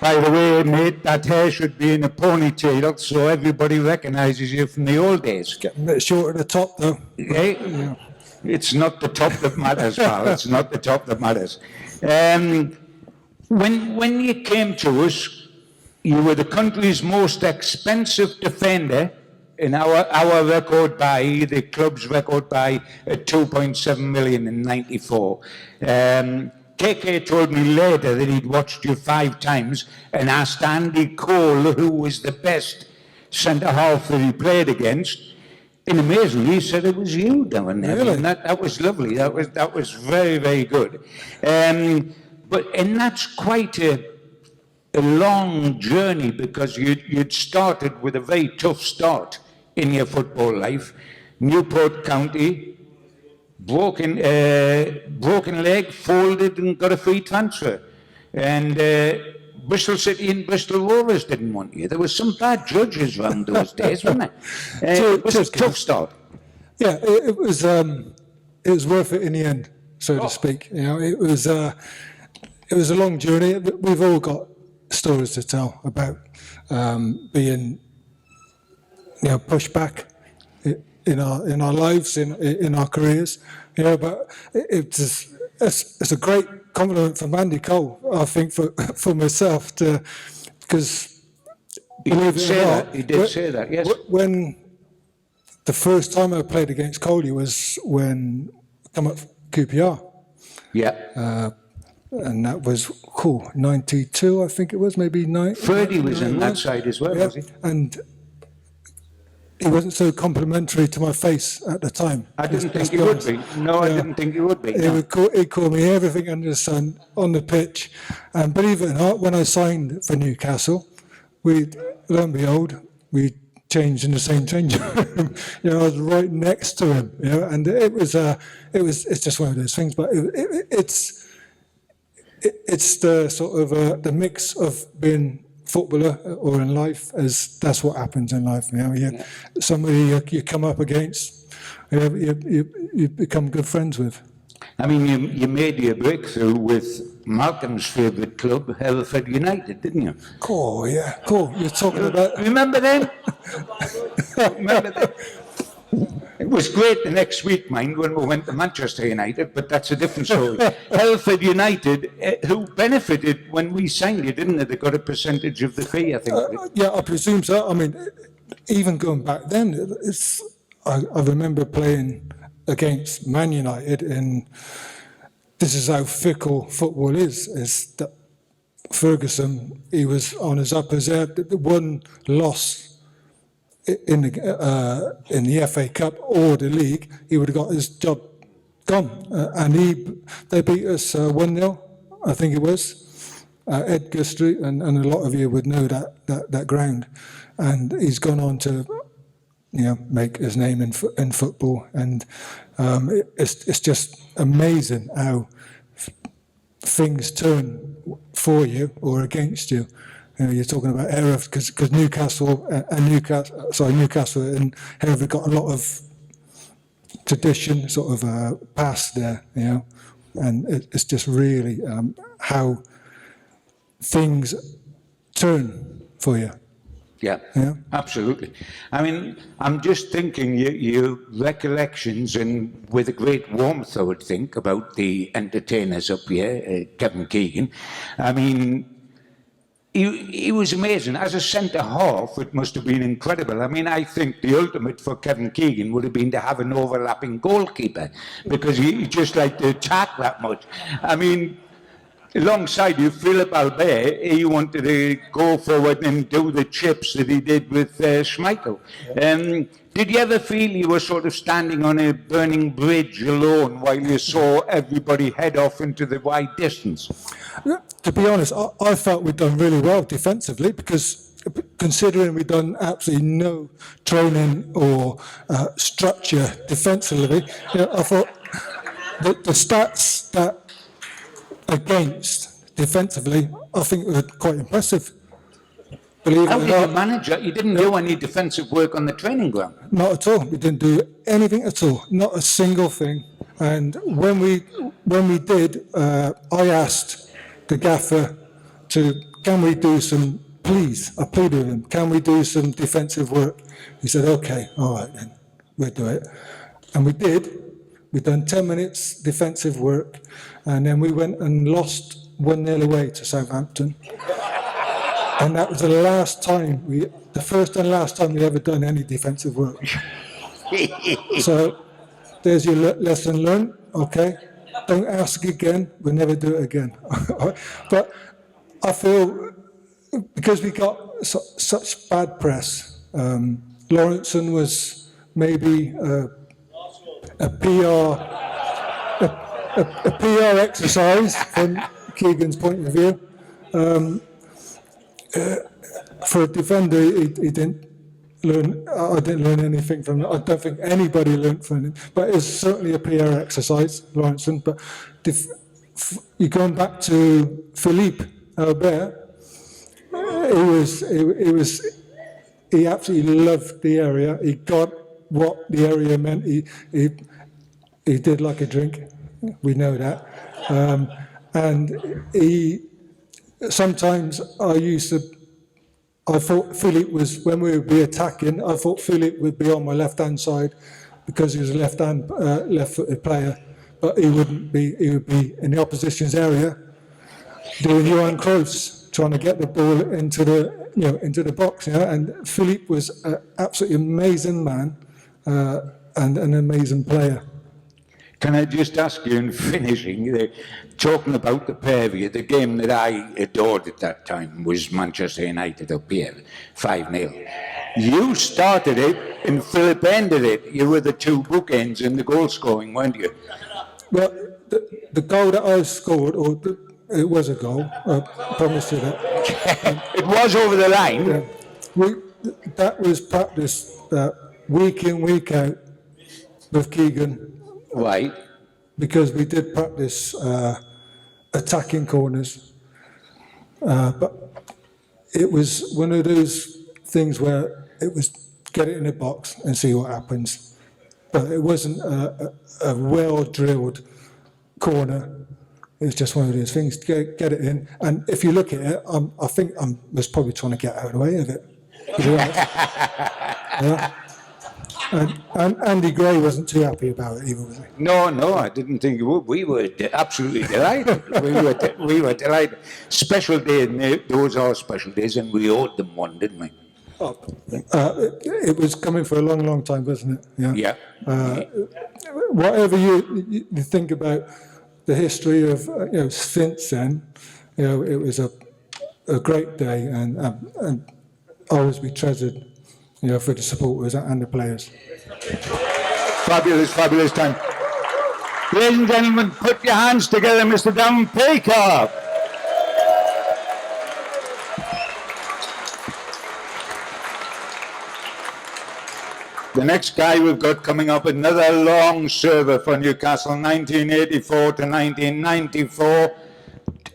By the way, mate, that hair should be in a ponytail so everybody recognises you from the old days. Getting a bit short at the top, though. Hey? Yeah. It's not the top that matters, pal. It's not the top that matters. When you came to us, you were the country's most expensive defender in our record buy, the club's record buy, at 2.7 million in '94. KK told me later that he'd watched you 5 times and asked Andy Cole who was the best centre-half that he played against. And amazingly, he said it was you, Darren. Really? And that was lovely. That was very, very good. And that's quite a long journey, because you'd started with a very tough start in your football life. Newport County, broken leg, folded and got a free transfer. And Bristol City and Bristol Rovers didn't want you. There were some bad judges around those days, wasn't there? It was a tough start. Yeah, it was worth it in the end, so to speak. You know, it was a long journey. We've all got stories to tell about being, you know, pushed back in our lives, in our careers, you know. But it's a great compliment from Andy Cole, I think, for myself, because He did say that, yes. When the first time I played against Coley was when I come up QPR. Yeah. And that was, 92, I think it was, maybe 9. Freddie was in that side as well, Yeah, was he? and he wasn't so complimentary to my face at the time. I didn't think he would be. No, I didn't think he would be. No. He'd call me everything under the sun on the pitch. And believe it or not, when I signed for Newcastle, lo and behold, we changed in the same change room. You know, I was right next to him. You know, and it's just one of those things. But it's the sort of the mix of being footballer or in life, as that's what happens in life. You know, somebody you come up against, you become good friends with. I mean, you made your breakthrough with Malcolm's favourite club, Hereford United, didn't you? Cool, yeah, cool. You're talking about. Remember them? Remember them? It was great the next week, mind, when we went to Manchester United, but that's a different story. Hereford United, who benefited when we signed it, didn't they? They got a percentage of the fee, I think. Yeah, I presume so. I mean, even going back then, I remember playing against Man United, and this is how fickle football is that Ferguson, he was on his uppers there. The one loss in the FA Cup or the league, he would have got his job gone. And they beat us 1-0, I think it was, Edgar Street, and a lot of you would know that ground. And he's gone on to, make his name in football. And it's just amazing how things turn for you or against you. You're talking about Hereford because Newcastle and Hereford got a lot of tradition, sort of past there, and it's just really how things turn for you. Yeah, absolutely. I mean, I'm just thinking your recollections, and with a great warmth, I would think, about the entertainers up here, Kevin Keegan. I mean, he was amazing. As a centre-half, it must have been incredible. I mean, I think the ultimate for Kevin Keegan would have been to have an overlapping goalkeeper, because he just liked to attack that much. I mean, alongside you, Philip Albert, he wanted to go forward and do the chips that he did with Schmeichel. Did you ever feel you were sort of standing on a burning bridge alone while you saw everybody head off into the wide distance? Yeah, to be honest, I felt we'd done really well defensively, because considering we'd done absolutely no training or structure defensively, I thought that the stats that against defensively, I think were quite impressive. Believe How it or did you not, manage it? You didn't do any defensive work on the training ground. not at all. We didn't do anything at all, not a single thing. And when we did, I asked the gaffer can we do some, please, I pleaded with him, can we do some defensive work? He said, okay, all right then, we'll do it. And we did. We'd done 10 minutes defensive work, and then we went and lost 1-0 away to Southampton. And that was the first and last time we ever done any defensive work. So there's your lesson learned, okay? Don't ask again, we'll never do it again. But I feel, because we got such bad press, Lawrenson was maybe a PR exercise from Keegan's point of view. For a defender, he didn't learn. I didn't learn anything from it. I don't think anybody learned from it. But it's certainly a PR exercise, Lawrenson. But you're going back to Philippe Albert. He absolutely loved the area. He got what the area meant. He did like a drink. We know that. And sometimes I thought Philippe was, when we would be attacking, I thought Philippe would be on my left-hand side because he was a left-footed player, but he wouldn't be, he would be in the opposition's area doing Johan Cruyff's, trying to get the ball into the box, and Philippe was an absolutely amazing man and an amazing player. Can I just ask you in finishing, talking about the pair of you, the game that I adored at that time was Manchester United up here, 5-0. You started it and Philip ended it. You were the two bookends in the goal scoring, weren't you? Well, the goal that I scored, it was a goal, I promise you that. It was over the line. Yeah. That was practice week in, week out with Keegan. Right. Because we did practice attacking corners. But it was one of those things where it was get it in a box and see what happens. But it wasn't a well-drilled corner. It was just one of those things, get it in. And if you look at it, I think I was probably trying to get out of the way of it. Yeah. And Andy Gray wasn't too happy about it either, was he? No, I didn't think you would. We were absolutely delighted. we were delighted. Special day, those are special days, and we owed them one, didn't we? It was coming for a long, long time, wasn't it? Yeah. Whatever you think about the history of since then, it was a great day and always be treasured, for the supporters and the players. Fabulous, fabulous time. Ladies and gentlemen, put your hands together, Mr. Darren Peacock. The next guy we've got coming up, another long server for Newcastle, 1984 to 1994.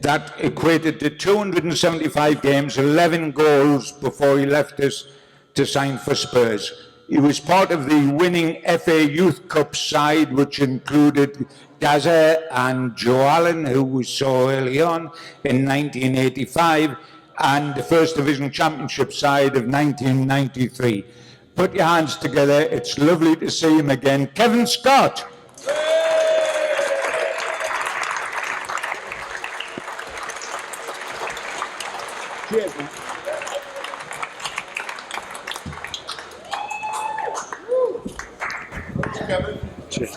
That equated to 275 games, 11 goals before he left us to sign for Spurs. He was part of the winning FA Youth Cup side, which included Gaza and Joe Allen, who we saw early on in 1985, and the First Division Championship side of 1993. Put your hands together. It's lovely to see him again. Kevin Scott. Cheers, man. Cheers.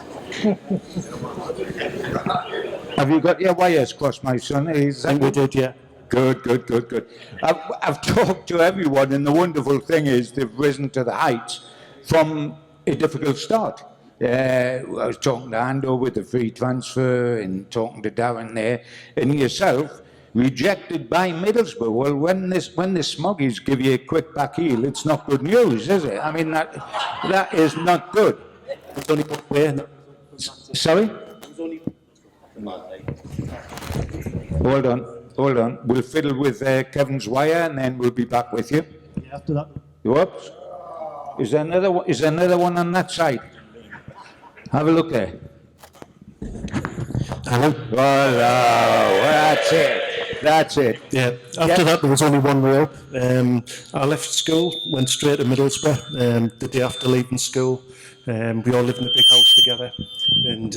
Have you got your wires crossed, my son? I think we did, yeah. Good. I've talked to everyone, and the wonderful thing is they've risen to the heights from a difficult start. I was talking to Ando with the free transfer and talking to Darren there, and yourself, rejected by Middlesbrough. Well, when the Smoggies give you a quick back heel, it's not good news, is it? I mean, that is not good. It's only put away. Sorry? Hold on. We'll fiddle with Kevin's wire, and then we'll be back with you. Yeah, after that. Whoops. Is there another one on that side? Have a look there. Hello? That's it. Yeah, after that there was only one way up. I left school, went straight to Middlesbrough the day after leaving school. We all lived in a big house together, and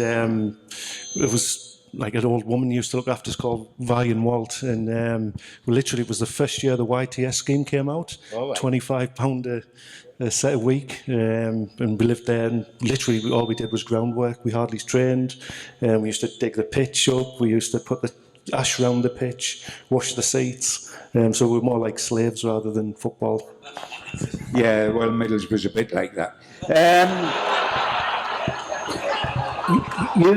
it was like an old woman used to look after us called Vian Walt, and literally it was the first year the YTS scheme came out, £25 a set a week, and we lived there, and literally all we did was groundwork. We hardly trained, and we used to dig the pitch up, we used to put the ash around the pitch, wash the seats, so we were more like slaves rather than football. Yeah, well, Middlesbrough's a bit like that. You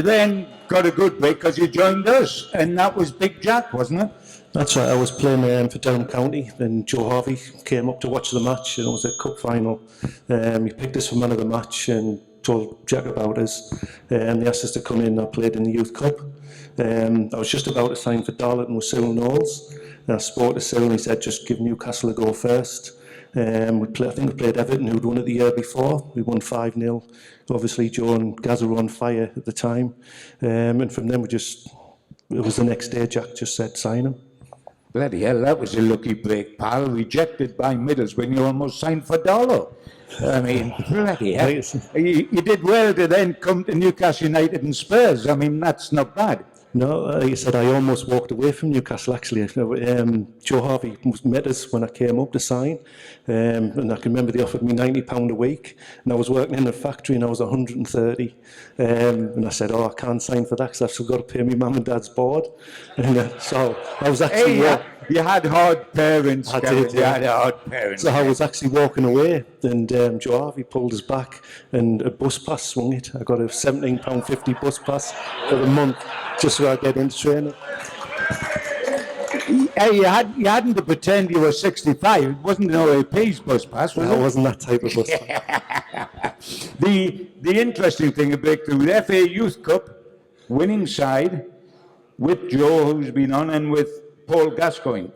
then got a good break because you joined us, and that was Big Jack, wasn't it? That's right, I was playing for Durham County, and Joe Harvey came up to watch the match, and it was a cup final. He picked us for man of the match and told Jack about us, and he asked us to come in. I played in the Youth Cup. I was just about to sign for Darlington with Cyril Knowles, and I spoke to Cyril, and he said just give Newcastle a go first. I think we played Everton, who'd won it the year before. We won 5-0. Obviously, Joe and Gaza were on fire at the time. And from then, it was the next day, Jack just said, sign him. Bloody hell, that was a lucky break, pal. Rejected by Middles when you almost signed for Dollar. I mean, bloody hell. You did well to then come to Newcastle United and Spurs. I mean, that's not bad. No, like I said, I almost walked away from Newcastle, actually. Joe Harvey met us when I came up to sign, and I can remember they offered me £90 a week, and I was working in a factory and I was 130, and I said, I can't sign for that because I've still got to pay my mum and dad's board, and so I was actually... You had hard parents, I Kevin. did, yeah. You had hard parents. So I was actually walking away, and Joe Harvey pulled us back, and a bus pass swung it. I got a £17.50 bus pass for the month, just so I get into training. Hey, you hadn't to pretend you were 65. It wasn't an OAP's bus pass, was it? I wasn't that type of bus pass. The interesting thing about the FA Youth Cup winning side with Joe, who's been on, and with Paul Gascoigne.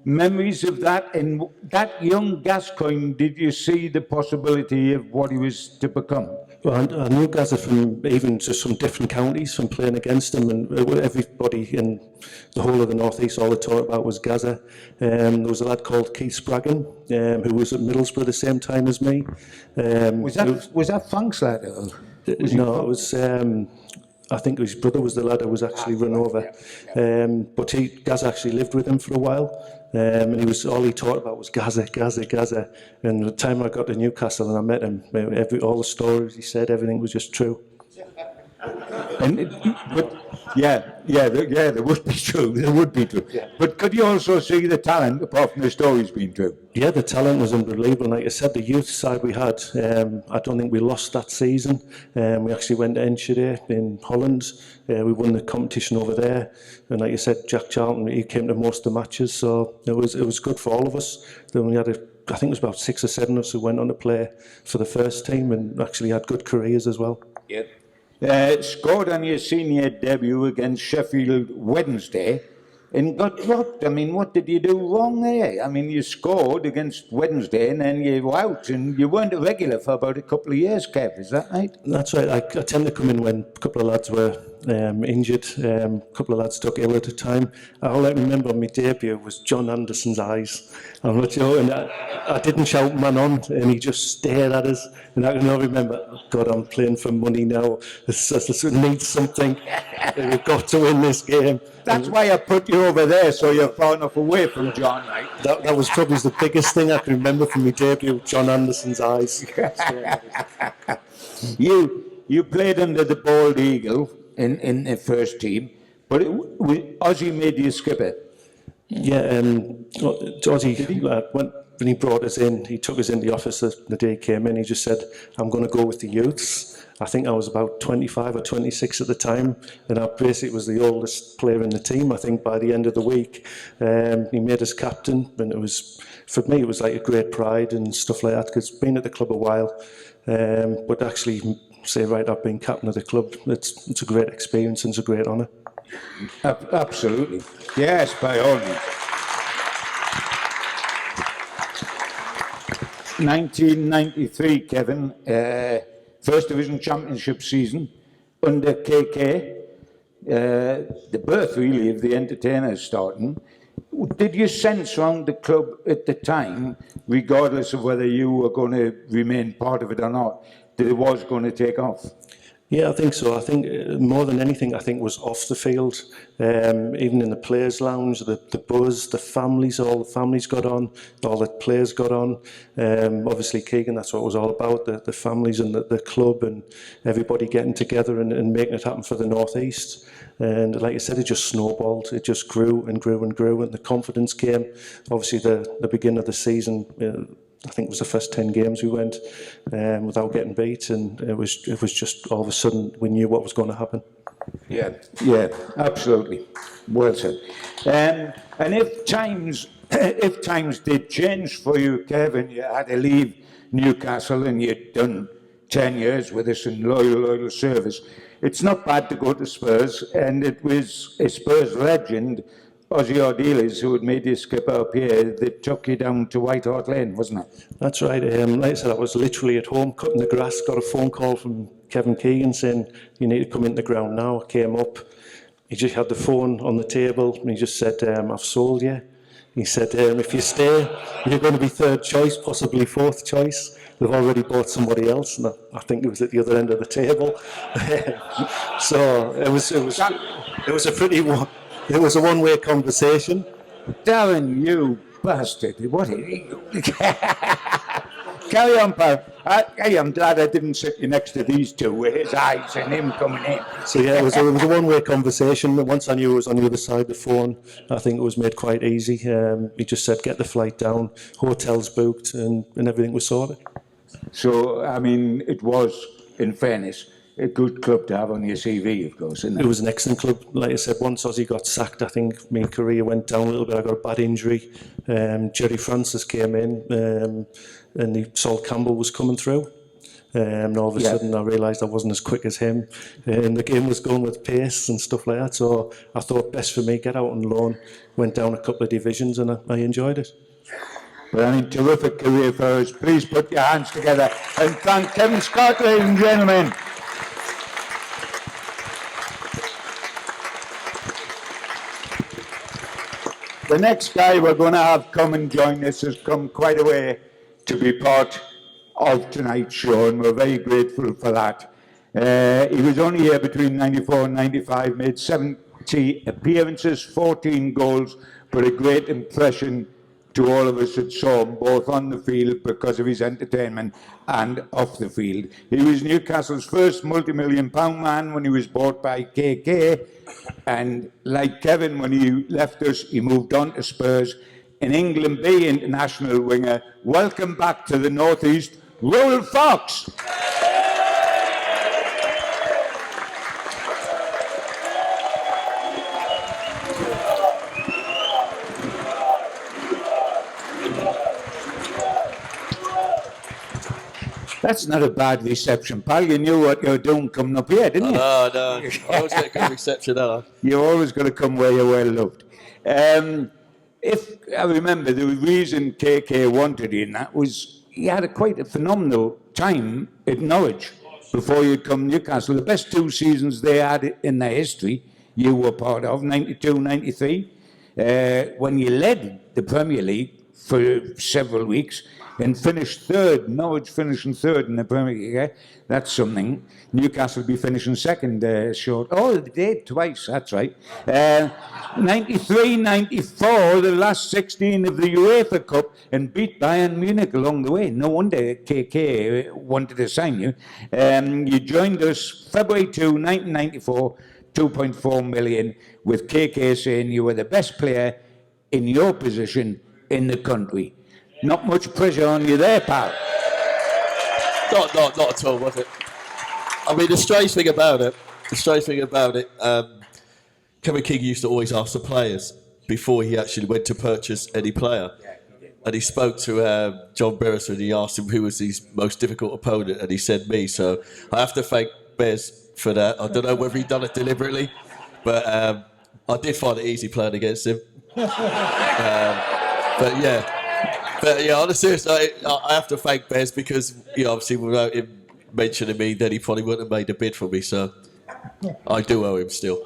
Memories of that, and that young Gascoigne, did you see the possibility of what he was to become? I knew Gaza from even just from different counties from playing against him, and everybody in the whole of the North East, all they talked about was Gaza. There was a lad called Keith Spraggan, who was at Middlesbrough the same time as me. Was that Funk's lad? No, it was. I think his brother was the lad who was actually run over. But Gaz actually lived with him for a while. And all he talked about was Gaza, Gaza, Gaza. And the time I got to Newcastle and I met him, all the stories he said, everything was just true. There would be true. There would be true. Yeah. But could you also see the talent, apart from the stories being true? Yeah, the talent was unbelievable. Like I said, the youth side we had, I don't think we lost that season. We actually went to Enschede in Holland. We won the competition over there. And like you said, Jack Charlton, he came to most of the matches. So it was good for all of us. Then we had I think it was about 6 or 7 of us who went on to play for the first team and actually had good careers as well. Yeah. Scored on your senior debut against Sheffield Wednesday and got dropped. I mean, what did you do wrong there? I mean, you scored against Wednesday and then you were out and you weren't a regular for about a couple of years, Kev, is that right? That's right. I tend to come in when a couple of lads were injured, a couple of lads took ill at the time. All I remember on my debut was John Anderson's eyes. I'm not sure, and I didn't shout man on, and he just stared at us. And I can remember, oh God, I'm playing for money now. This needs something. We've got to win this game. That's why I put you over there, so you're far enough away from John, right? That was probably the biggest thing I can remember from my debut, John Anderson's eyes. You played under the Bald Eagle in the first team, but Ozzy made you skipper. Yeah, Ozzy, when he brought us in, he took us in the office the day he came in. He just said, I'm going to go with the youths. I think I was about 25 or 26 at the time, and I basically was the oldest player in the team. I think by the end of the week, he made us captain, and it was, for me, it was like a great pride and stuff like that, because been at the club a while, but actually say, right, I've been captain of the club. It's a great experience and it's a great honour. Absolutely. Yes, by all means. 1993, Kevin, First Division Championship season under KK, the birth really of the entertainers starting. Did you sense around the club at the time, regardless of whether you were going to remain part of it or not, that it was going to take off? Yeah, I think so. I think more than anything, I think was off the field, even in the players' lounge, the buzz, the families, all the families got on, all the players got on. Obviously, Keegan, that's what it was all about, the families and the club and everybody getting together and making it happen for the North East. And like I said, it just snowballed. It just grew and grew and grew, and the confidence came. Obviously, the beginning of the season, I think it was the first 10 games we went without getting beat, and it was just all of a sudden we knew what was going to happen. Yeah, absolutely. Well said. And if times did change for you, Kevin, you had to leave Newcastle and you'd done 10 years with us in loyal service. It's not bad to go to Spurs, and it was a Spurs legend, Ozzy Ardiles, who had made you skipper up here, that took you down to White Hart Lane, wasn't it? That's right. Like I said, I was literally at home cutting the grass, got a phone call from Kevin Keegan saying, you need to come in the ground now. I came up, he just had the phone on the table, and he just said, I've sold you. He said, if you stay, you're going to be third choice, possibly fourth choice. They've already bought somebody else, and I think it was at the other end of the table. So it was a pretty one. It was a one-way conversation. Darren, you bastard. What? Carry on, pal. I'm glad I didn't sit you next to these two with his eyes and him coming in. So yeah, it was a one-way conversation. Once I knew it was on the other side of the phone, I think it was made quite easy. He just said, get the flight down, hotels booked, and everything was sorted. So, I mean, it was, in fairness, a good club to have on your CV, of course, isn't it? It was an excellent club. Like I said, once Ozzy got sacked, I think my career went down a little bit. I got a bad injury. Jerry Francis came in, and Sol Campbell was coming through. And all of a sudden, I realised I wasn't as quick as him. And the game was going with pace and stuff like that. So I thought, best for me, get out on loan. Went down a couple of divisions, and I enjoyed it. But I mean, terrific career for us. Please put your hands together and thank Kevin Scott, ladies and gentlemen. The next guy we're going to have come and join us has come quite a way to be part of tonight's show, and we're very grateful for that. He was only here between 94 and 95, made 70 appearances, 14 goals, but a great impression to all of us that saw him, both on the field because of his entertainment and off the field. He was Newcastle's first multi-million-pound man when he was bought by KK, and like Kevin, when he left us, he moved on to Spurs. In England B international winger, welcome back to the North East, Ruel Fox. That's not a bad reception, pal. You knew what you were doing coming up here, didn't you? No, no. I always get a good reception, don't I? You're always going to come where you're well loved. If I remember, the reason KK wanted you in that was he had quite a phenomenal time at Norwich before you'd come to Newcastle. The best 2 seasons they had in their history, you were part of, 92, 93, when you led the Premier League for several weeks and finished third. Norwich finishing third in the Premier League. That's something. Newcastle will be finishing second short. Oh, they did twice, that's right. 93, 94, the last 16 of the UEFA Cup, and beat Bayern Munich along the way. No wonder KK wanted to sign you. You joined us February 2, 1994, 2.4 million, with KK saying you were the best player in your position in the country. Not much pressure on you there, pal. Not at all, was it? I mean, the strange thing about it, Kevin King used to always ask the players before he actually went to purchase any player. And he spoke to John Beresford and he asked him who was his most difficult opponent, and he said me. So I have to thank Bez for that. I don't know whether he'd done it deliberately, but I did find it easy playing against him. But yeah, on a serious note, I have to thank Bez because, obviously without him mentioning me, then he probably wouldn't have made a bid for me. So I do owe him still.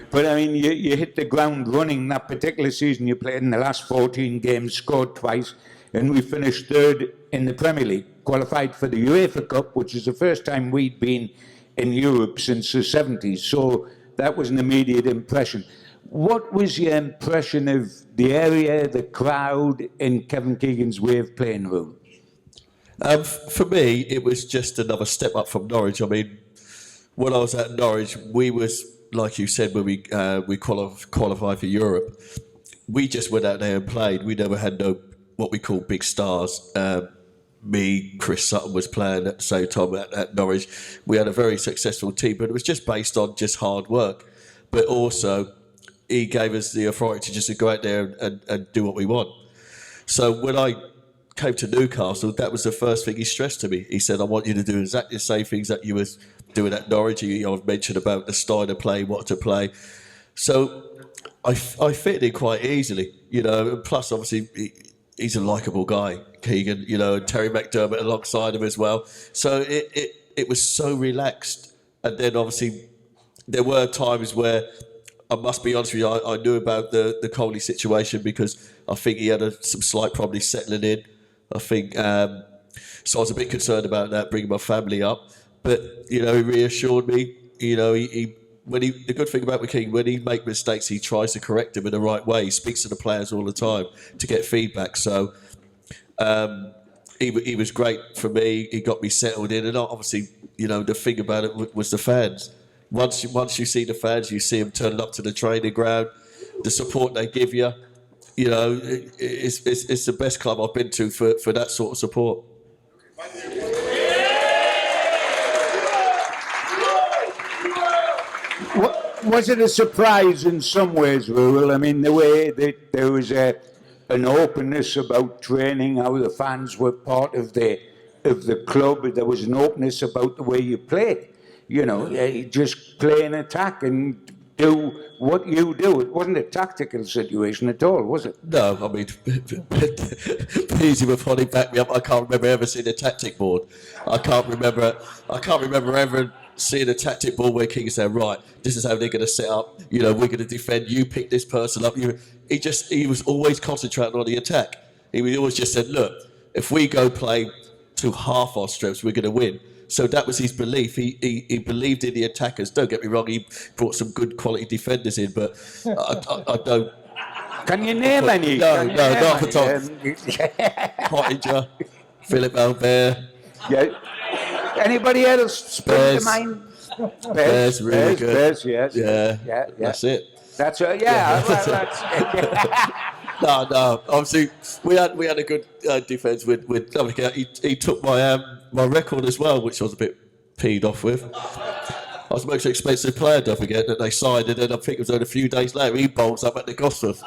But I mean, you hit the ground running that particular season. You played in the last 14 games, scored twice, and we finished third in the Premier League, qualified for the UEFA Cup, which is the first time we'd been in Europe since the 70s. So that was an immediate impression. What was your impression of the area, the crowd, and Kevin Keegan's way of playing, Ruel? For me, it was just another step up from Norwich. I mean, when I was at Norwich, we was, like you said, when we qualified for Europe, we just went out there and played. We never had no what we call big stars. Me, Chris Sutton was playing at the same time at Norwich. We had a very successful team, but it was just based on just hard work. But also, he gave us the authority just to go out there and do what we want. So when I came to Newcastle, that was the first thing he stressed to me. He said, I want you to do exactly the same things that you was doing at Norwich. I've mentioned about the style of play, what to play. So I fit in quite easily, and plus obviously he's a likeable guy, Keegan, and Terry McDermott alongside him as well. So it was so relaxed. And then obviously there were times where, I must be honest with you, I knew about the Coley situation because I think he had some slight problems settling in. I think, so I was a bit concerned about that, bringing my family up. But, he reassured me, the good thing about McKean, when he makes mistakes, he tries to correct them in the right way. He speaks to the players all the time to get feedback. So he was great for me. He got me settled in. And obviously, the thing about it was the fans. Once you see the fans, you see them turning up to the training ground, the support they give you, it's the best club I've been to for that sort of support. Was it a surprise in some ways, Ruel? I mean, the way that there was an openness about training, how the fans were part of the club, there was an openness about the way you played. You just play and attack and do what you do. It wasn't a tactical situation at all, was it? No, I mean, Peasy will probably back me up. I can't remember ever seeing a tactic board. I can't remember ever seeing a tactic board where King said, right, this is how they're going to set up. You know, we're going to defend. You pick this person up. He was always concentrating on the attack. He always just said, look, if we go play to half our strengths, we're going to win. So that was his belief. He believed in the attackers. Don't get me wrong, he brought some good quality defenders in, but I don't. Can you name any? No, not off the top. Pottinger, Philip Albert. Yeah. Anybody else spring to Bears. mind? Bears, really good. Bears, yes. Yeah. That's it. That's right. Yeah, well, that's No. Obviously, we had a good defence with he took my record as well, which I was a bit peed off with. I was the most expensive player, don't forget, that they signed, and then I think it was only a few days later he bowls up at the Gosforth.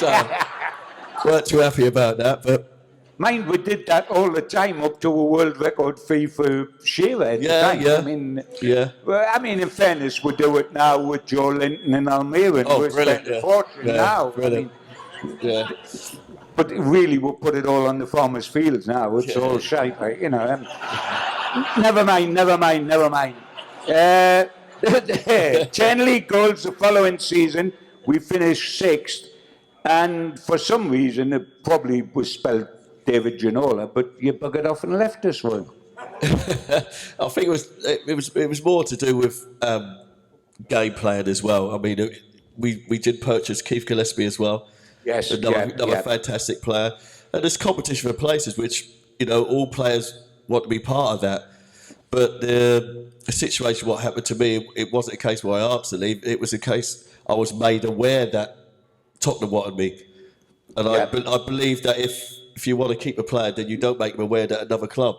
So weren't too happy about that, but. mind we did that all the time up to a world record fee for Shearer at the time. Yeah. I mean, in fairness, we do it now with Joe Linton and Almiron. Oh, we're brilliant, spending a fortune now. Brilliant. I mean, but really, we'll put it all on the farmers' fields now. It's all shite, right? You know. Never mind. 10 league goals the following season. We finished 6th, and for some reason, it probably was spelled David Ginola, but you buggered off and left us, Ruel. I think it was more to do with game playing as well. I mean, we did purchase Keith Gillespie as well. Yes, another fantastic player. And there's competition for places, which, you know, all players want to be part of that. But the situation, what happened to me, it wasn't a case where I asked to leave. It was a case I was made aware that Tottenham wanted me. And I believe that if you want to keep a player, then you don't make them aware that another club.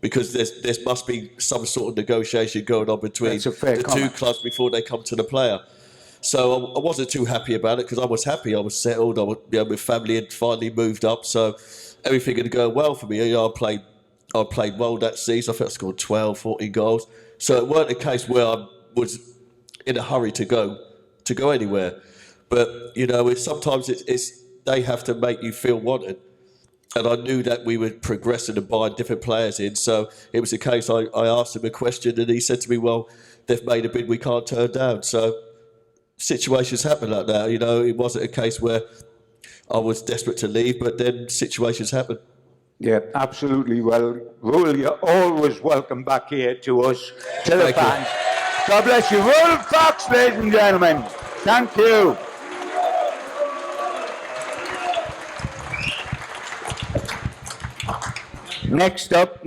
Because there must be some sort of negotiation going on between the two clubs before they come to the player. So I wasn't too happy about it, because I was happy, I was settled, my family had finally moved up, so everything had gone well for me. I played well that season. I think I scored 12, 14 goals. So it weren't a case where I was in a hurry to go anywhere. But, you know, sometimes it's they have to make you feel wanted. And I knew that we were progressing and buying different players in. So it was a case, I asked him a question and he said to me, well, they've made a bid we can't turn down. So situations happen like that. You know, it wasn't a case where I was desperate to leave, but then situations happen. Yeah, absolutely. Well, Ruel, you're always welcome back here to us, to the fans. God bless you. Ruel Fox, ladies and gentlemen. Thank you. Next up,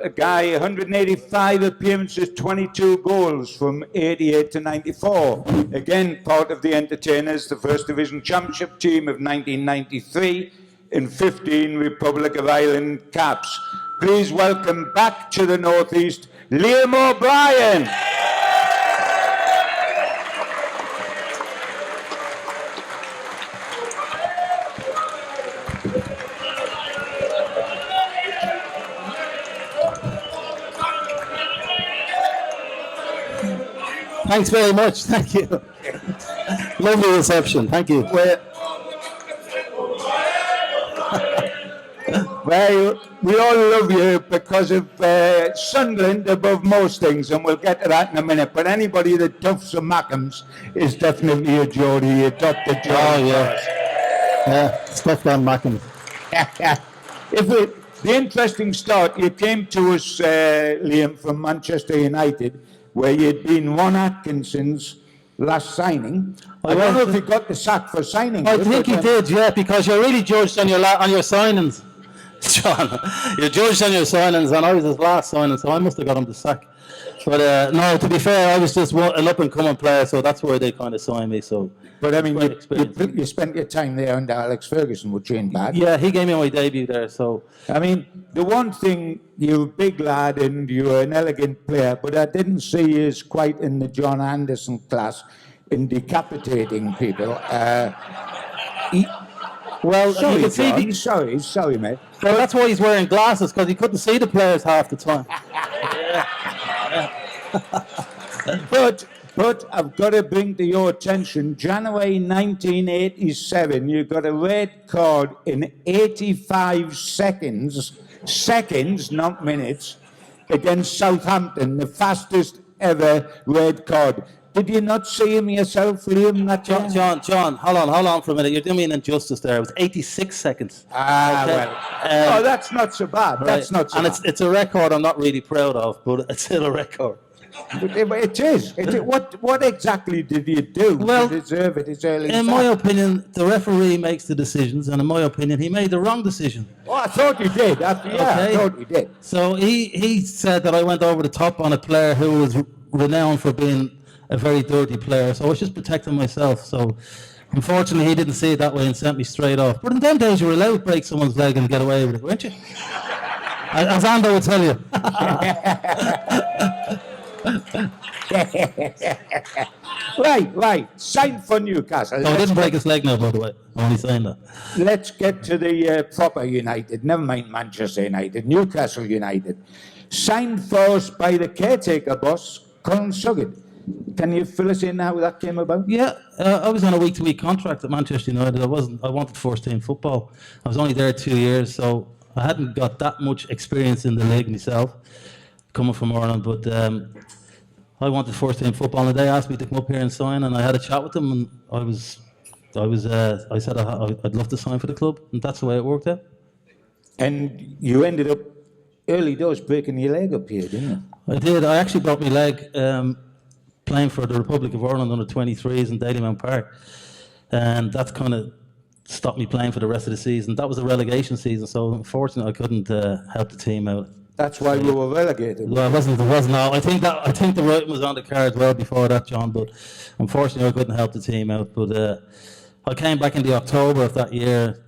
a guy, 185 appearances, 22 goals from 88 to 94. Again, part of the Entertainers, the First Division Championship team of 1993 in 15 Republic of Ireland caps. Please welcome back to the North East, Liam O'Brien. Thanks very much. Thank you. Lovely reception. Thank you. Well, we all love you because of Sunderland above most things, and we'll get to that in a minute. But anybody that duffs the Mackhams is definitely a Geordie, a Dr. Geordie. Oh, yeah. Yeah, stuff on Mackham. The interesting start, you came to us, Liam, from Manchester United, where you'd been Ron Atkinson's last signing. I don't know if he got the sack for signing. I think he did, yeah, because you're really judged on your signings, John. You're judged on your signings, and I was his last signing, so I must have got him the sack. But no, to be fair, I was just an up-and-coming player, so that's where they kind of signed me. So, but I mean, you spent your time there under Alex Ferguson with Shane Back. Yeah, he gave me my debut there. So, I mean, the one thing, you're a big lad and you're an elegant player, but I didn't see you as quite in the John Anderson class in decapitating people. Well, sorry, you can John, sorry, mate. Well, that's why he's wearing glasses, because he couldn't see the players half the time. But But I've got to bring to your attention, January 1987, you got a red card in 85 seconds, not minutes, against Southampton, the fastest ever red card. Did you not see him yourself, Liam? That John, hold on for a minute. You're doing me an injustice there. It was 86 seconds. Well. That's not so bad. Right. That's not so and bad. it's a record I'm not really proud of, but it's still a record. But it is. What exactly did you do Well, to deserve it? It's early. In my opinion, the referee makes the decisions, and in my opinion, he made the wrong decision. Oh, I thought you did. I thought you did. So he said that I went over the top on a player who was renowned for being a very dirty player. So I was just protecting myself. So unfortunately, he didn't see it that way and sent me straight off. But in them days, you were allowed to break someone's leg and get away with it, weren't you? As Ando would tell you. Right. Signed for Newcastle. No, I didn't break his leg now, by the way. I'm only saying that. Let's get to the proper United. Never mind Manchester United. Newcastle United. Signed for us by the caretaker boss, Colin Suggett. Can you fill us in how that came about? Yeah, I was on a week-to-week contract at Manchester United. I wanted first-team football. I was only there 2 years, so I hadn't got that much experience in the league myself, coming from Ireland. But I wanted first-team football, and they asked me to come up here and sign. And I had a chat with them, and I said I'd love to sign for the club, and that's the way it worked out. And you ended up early doors breaking your leg up here, didn't you? I did. I actually broke my leg playing for the Republic of Ireland under 23s in Dalymount Park, and that kind of stopped me playing for the rest of the season. That was a relegation season, so unfortunately I couldn't help the team out. That's why we were relegated. Well, it wasn't. No, I think the writing was on the cards well before that, John. But unfortunately, I couldn't help the team out. But I came back in the October of that year,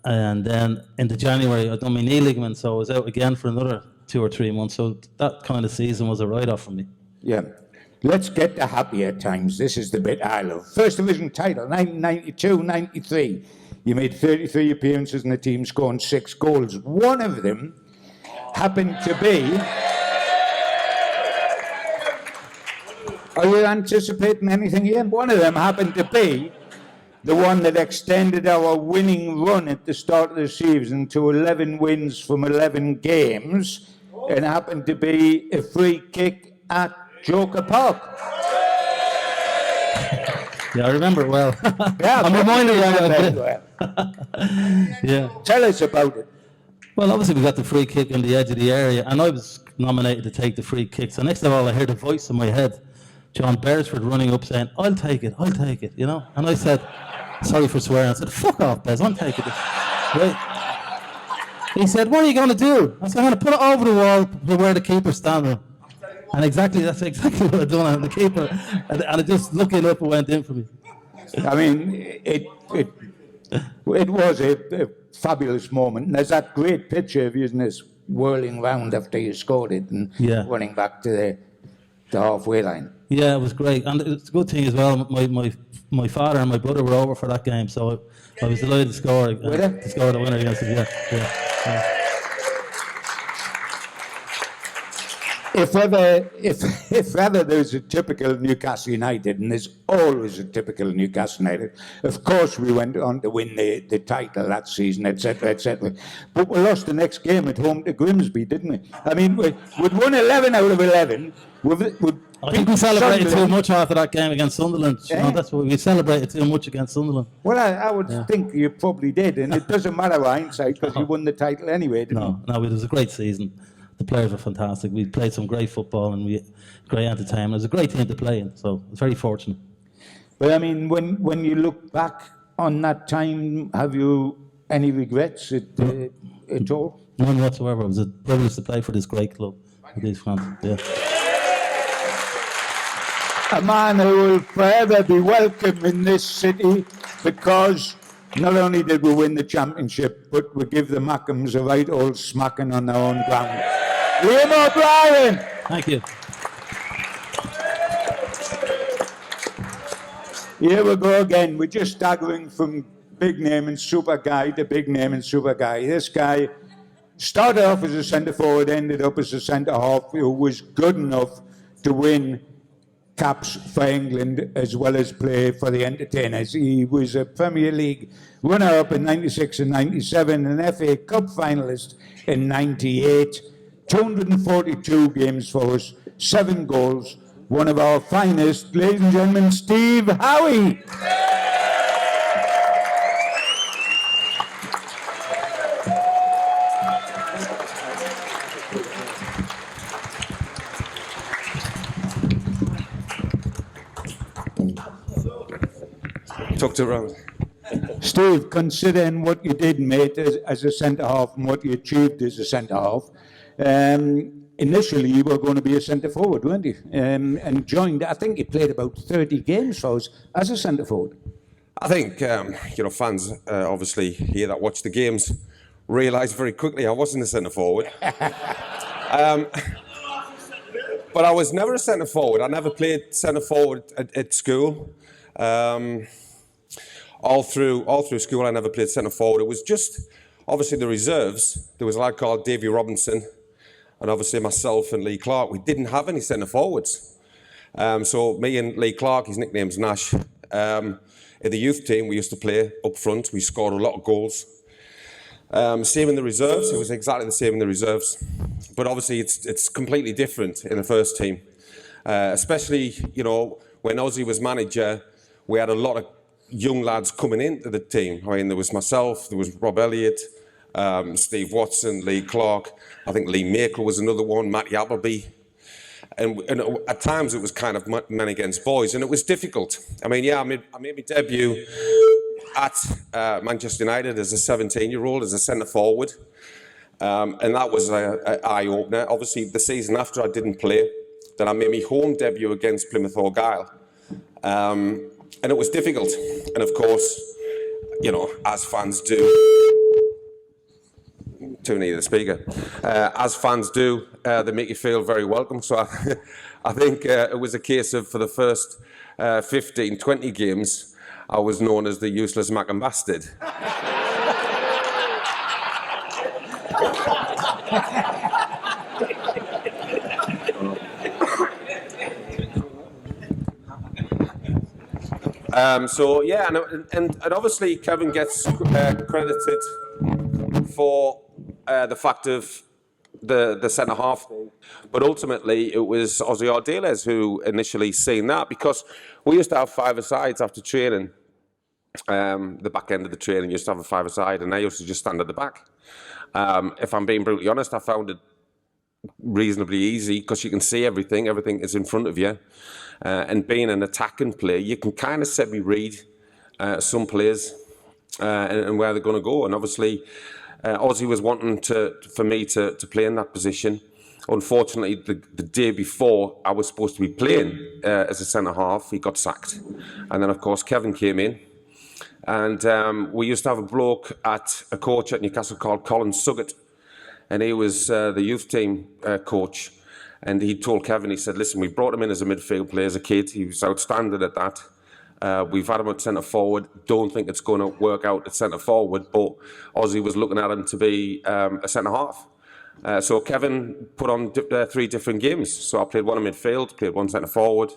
and then into January I'd done my knee ligament, so I was out again for another 2 or 3 months. So that kind of season was a write-off for me. Yeah. Let's get to happier times. This is the bit I love. First Division title, 1992-93. You made 33 appearances in the team, scoring 6 goals. One of them happened to be... Are you anticipating anything here? One of them happened to be the one that extended our winning run at the start of the season to 11 wins from 11 games, and happened to be a free kick at Joker Park. Yeah, I remember it well. Yeah, I'm reminded of well. Yeah. Tell us about it. Well, obviously we got the free kick on the edge of the area, and I was nominated to take the free kick. So next of all, I heard a voice in my head, John Beresford, running up saying, I'll take it, you know. And I said, sorry for swearing, I said, fuck off, Bez, I'm taking it. Right. He said, what are you going to do? I said, I'm going to put it over the wall to where the keeper's standing. And that's exactly what I done. I'm the keeper, and I just looking up, it went in for me. I mean, it was a fabulous moment. And there's that great picture of you, isn't it, whirling round after you scored it and running back to the halfway line. Yeah, it was great, and it's a good thing as well. My father and my brother were over for that game, so I was delighted to score the winner against them. Yeah. If ever there's a typical Newcastle United, and there's always a typical Newcastle United, of course we went on to win the title that season, etc., etc. But we lost the next game at home to Grimsby, didn't we? I mean, we'd won 11 out of 11. I think we celebrated too much after that game against Sunderland. You know, that's what we celebrated too much against Sunderland. Well, I would think you probably did, and it doesn't matter hindsight because you won the title anyway, didn't you? No, it was a great season. The players were fantastic. We played some great football and great entertainment. It was a great team to play in, so I was very fortunate. But I mean, when you look back on that time, have you any regrets at all? None whatsoever. It was a privilege to play for this great club with these fans. Yeah. A man who will forever be welcome in this city, because not only did we win the championship, but we give the Mackhams a right old smacking on their own ground. Liam O'Brien! Thank you. Here we go again. We're just staggering from big name and super guy to big name and super guy. This guy started off as a centre forward, ended up as a centre half, who was good enough to win caps for England as well as play for the Entertainers. He was a Premier League runner-up in 96 and 97, an FA Cup finalist in 98, 242 games for us, 7 goals, one of our finest. Ladies and gentlemen, Steve Howey. Tucked around. Steve, considering what you did, mate, as a centre-half and what you achieved as a centre-half, initially you were going to be a centre-forward, weren't you? And joined, I think you played about 30 games for us as a centre-forward. I think, fans obviously here that watch the games realised very quickly I wasn't a centre-forward. But I was never a centre-forward. I never played centre-forward at school. All through school, I never played centre forward. It was just, obviously, the reserves. There was a lad called Davy Robinson, and obviously myself and Lee Clark. We didn't have any centre forwards. So me and Lee Clark, his nickname's Nash, in the youth team, we used to play up front. We scored a lot of goals. Same in the reserves. It was exactly the same in the reserves. But obviously, it's completely different in the first team. Especially, when Ozzy was manager, we had a lot of young lads coming into the team. I mean, there was myself, there was Rob Elliott, Steve Watson, Lee Clark. I think Lee Maker was another one, Matty Appleby. And at times it was kind of men against boys, and it was difficult. I mean, I made my debut at Manchester United as a 17-year-old, as a centre forward. And that was an eye-opener. Obviously, the season after I didn't play. Then I made my home debut against Plymouth Argyle. And it was difficult. And of course, as fans do, too near the speaker, as fans do, they make you feel very welcome. So I think it was a case of, for the first 15, 20 games, I was known as the useless Mac and Bastard. And obviously Kevin gets credited for the fact of the centre half thing, but ultimately it was Ozzy Ardiles who initially seen that, because we used to have 5-a-sides after training. The back end of the training used to have a 5-a-side, and I used to just stand at the back. If I'm being brutally honest, I found it reasonably easy because you can see everything is in front of you. And being an attacking player, you can kind of semi-read some players and where they're going to go. And obviously, Ozzy was wanting for me to play in that position. Unfortunately, the day before I was supposed to be playing as a centre-half, he got sacked. And then, of course, Kevin came in. And we used to have a coach at Newcastle called Colin Suggett. And he was the youth team coach. And he told Kevin, he said, listen, we brought him in as a midfield player, as a kid. He was outstanding at that. We've had him at centre forward. Don't think it's going to work out at centre forward. But Ozzy was looking at him to be a centre half. So Kevin put on 3 different games. So I played one in midfield, played one centre forward,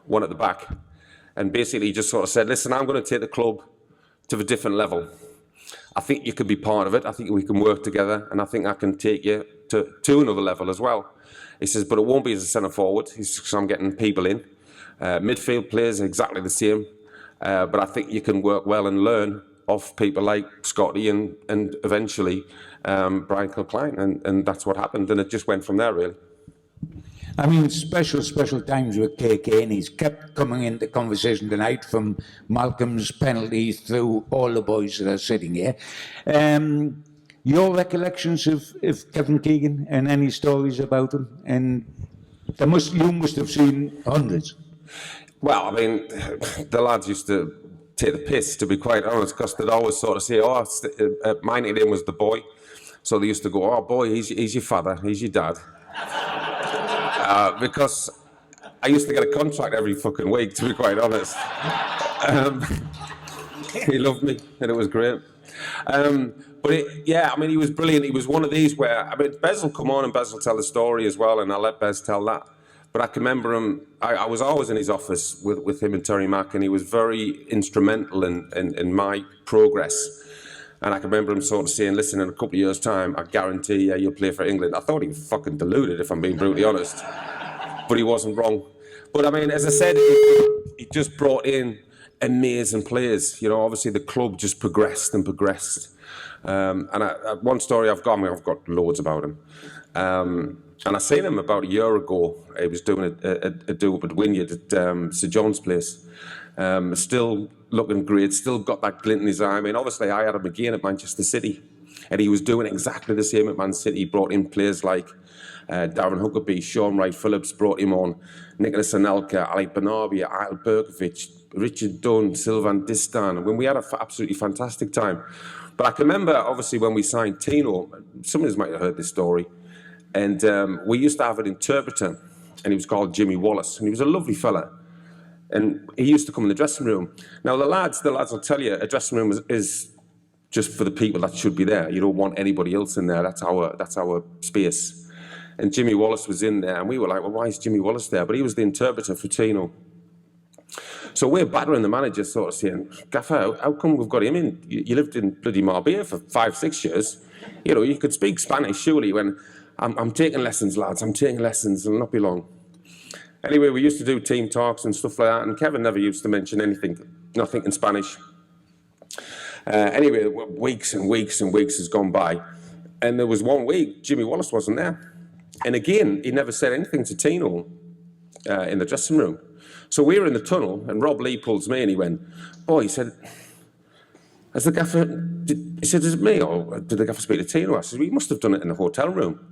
one at the back. And basically he just sort of said, listen, I'm going to take the club to a different level. I think you could be part of it. I think we can work together. And I think I can take you to another level as well. He says, but it won't be as a centre forward. He says, because I'm getting people in. Midfield players are exactly the same. But I think you can work well and learn off people like Scotty and eventually Brian Kilcline. And that's what happened. And it just went from there, really. I mean, special times with KK, and he's kept coming into conversation tonight, from Malcolm's penalties through all the boys that are sitting here. Your recollections of Kevin Keegan and any stories about him? And you must have seen hundreds. Well, I mean, the lads used to take the piss, to be quite honest, because they'd always sort of say, my nickname was the boy. So they used to go, oh, boy, he's your father, he's your dad. Because I used to get a contract every fucking week, to be quite honest. He loved me, and it was great. But he was brilliant. He was one of these where, Bez will come on and Bez will tell the story as well, and I'll let Bez tell that. But I can remember him, I was always in his office with him and Terry Mack, and he was very instrumental in my progress. And I can remember him sort of saying, listen, in a couple of years' time, I guarantee you'll play for England. I thought he was fucking deluded, if I'm being brutally honest. But he wasn't wrong. But I mean, as I said, he just brought in amazing players. You know, obviously the club just progressed and progressed. And one story I've got loads about him. And I seen him about a year ago. He was doing a do-up at Wynyard at Sir John's place. Still looking great, still got that glint in his eye. I mean, obviously I had him again at Manchester City, and he was doing exactly the same at Man City. He brought in players like Darren Huckabee, Sean Wright-Phillips brought him on, Nicholas Anelka, Alec Benarbia, Ail Berkovic, Richard Dunn, Sylvan Distan. When we had an absolutely fantastic time. But I can remember, obviously, when we signed Tino, some of you might have heard this story, and we used to have an interpreter, and he was called Jimmy Wallace, and he was a lovely fella. And he used to come in the dressing room. Now, the lads will tell you, a dressing room is just for the people that should be there. You don't want anybody else in there. That's our space. And Jimmy Wallace was in there, and we were like, well, why is Jimmy Wallace there? But he was the interpreter for Tino. So we're battering the manager, sort of saying, Gaffer, how come we've got him in? You lived in bloody Marbella for 5-6 years. You know, you could speak Spanish, surely, when I'm taking lessons, lads. I'm taking lessons. It'll not be long. Anyway, we used to do team talks and stuff like that, and Kevin never used to mention nothing in Spanish. Anyway, weeks and weeks and weeks has gone by, and there was one week Jimmy Wallace wasn't there. And again, he never said anything to Tino in the dressing room. So we were in the tunnel, and Rob Lee pulls me, and he went, boy, he said, has the gaffer, he said, is it me, or did the gaffer speak to Tino? I said, well, he must have done it in the hotel room.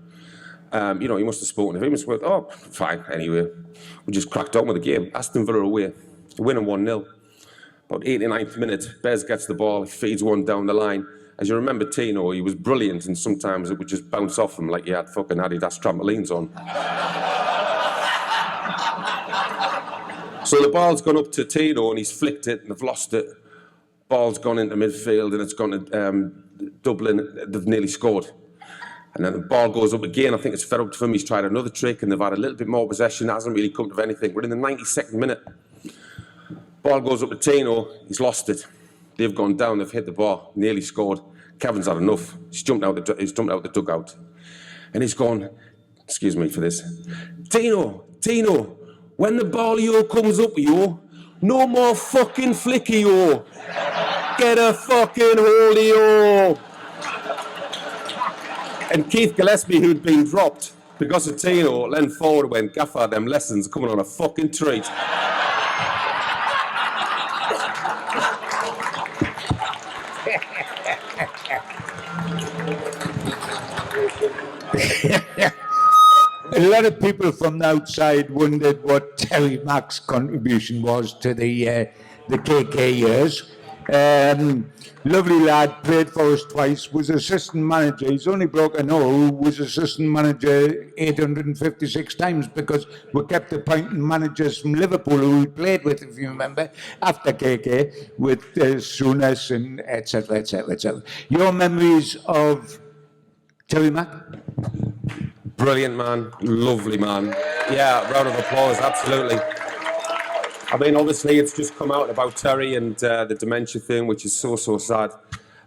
You know, he must have spoken to him. He went, oh, fine, anyway. We just cracked on with the game. Aston Villa away, winning 1-0. About 89th minute, Bez gets the ball, feeds one down the line. As you remember Tino, he was brilliant, and sometimes it would just bounce off him like he had fucking Adidas trampolines on. So the ball's gone up to Tino, and he's flicked it, and they've lost it. Ball's gone into midfield, and it's gone to Dublin. They've nearly scored. And then the ball goes up again. I think it's fed up to him. He's tried another trick, and they've had a little bit more possession. It hasn't really come to anything. We're in the 92nd minute. Ball goes up to Tino. He's lost it. They've gone down. They've hit the bar. Nearly scored. Kevin's had enough. He's jumped out the dugout. And he's gone, excuse me for this, Tino, when the ball comes up, no more fucking flicky, Get a fucking hold, And Keith Gillespie, who'd been dropped because of Tino, leaned forward and went, Gaffer, them lessons are coming on a fucking treat. A lot of people from the outside wondered what Terry Mack's contribution was to the KK years. Lovely lad, played for us twice, was assistant manager. He's the only bloke I know who was assistant manager 856 times, because we kept appointing managers from Liverpool who we played with, if you remember, after KK, with Souness and etc., etc., etc. Your memories of Terry Mack? Brilliant man, lovely man. Yeah, round of applause, absolutely. I mean, obviously, it's just come out about Terry and the dementia thing, which is so sad.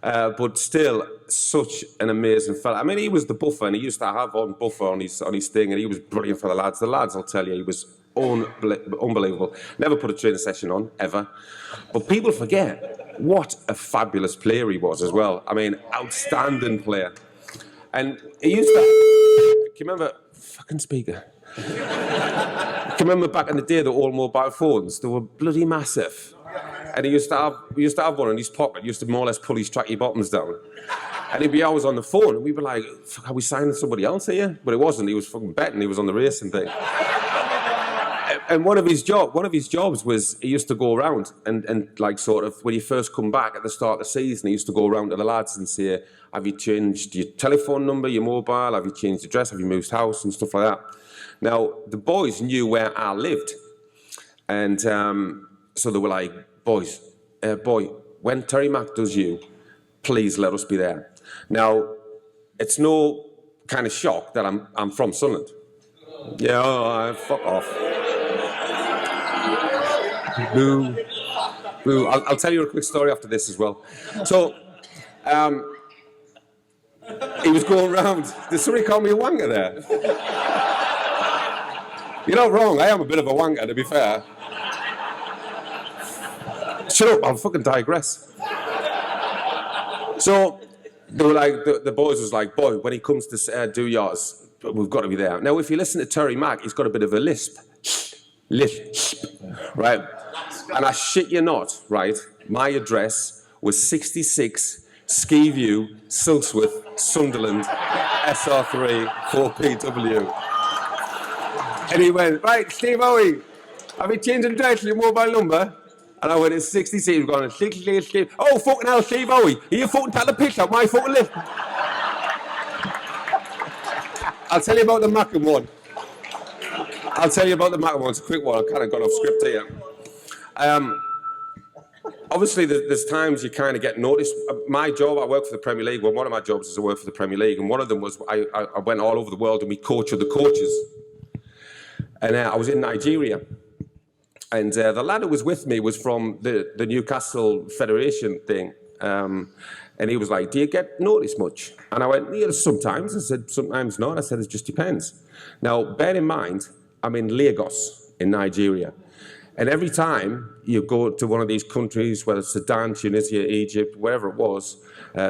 But still, such an amazing fella. I mean, he was the buffer, and he used to have on buffer on his thing, and he was brilliant for the lads. The lads, I'll tell you, he was unbelievable. Never put a training session on, ever. But people forget what a fabulous player he was as well. I mean, outstanding player. And he used to... Can you remember... Fucking speaker. Can you remember back in the day, the old mobile phones? They were bloody massive. And he used to have one in his pocket. He used to more or less pull his tracky bottoms down. And he'd be always on the phone, and we'd be like, fuck, are we signing somebody else here? But it wasn't. He was fucking betting. He was on the racing thing. And one of his jobs was he used to go around and like sort of, when you first come back at the start of the season, he used to go around to the lads and say, have you changed your telephone number, your mobile? Have you changed your address? Have you moved house and stuff like that? Now, the boys knew where I lived. And so they were like, boy, when Terry Mack does you, please let us be there. Now, it's no kind of shock that I'm from Sunderland. Yeah, fuck off. Boo. Boo. I'll tell you a quick story after this as well. So, he was going round. Did somebody call me a wanker there? You're not wrong. I am a bit of a wanker, to be fair. Shut up. I'll fucking digress. So, they were like, the boys was like, boy, when he comes to do yours, we've got to be there. Now, if you listen to Terry Mack, he's got a bit of a lisp. Lisp. Right? And I shit you not, right? My address was 66 Ski View, Silksworth, Sunderland, SR3, 4PW. And he went, right, Steve Howey, have you changed the address to your mobile number? And I went, it's 66. He was going, 66. Oh, fucking hell, Steve Howey, are you fucking taking a picture of my fucking list? I'll tell you about the Mackham one. It's a quick one. I kind of got off script here. Obviously, there's times you kind of get noticed. My job, I work for the Premier League. Well, one of my jobs is I work for the Premier League, and one of them was I went all over the world and we coach other coaches. And I was in Nigeria, and the lad who was with me was from the Newcastle Federation thing. And he was like, do you get noticed much? And I went, yeah, sometimes. I said, sometimes not. I said, it just depends. Now, bear in mind, I'm in Lagos in Nigeria. And every time you go to one of these countries, whether it's Sudan, Tunisia, Egypt, wherever it was,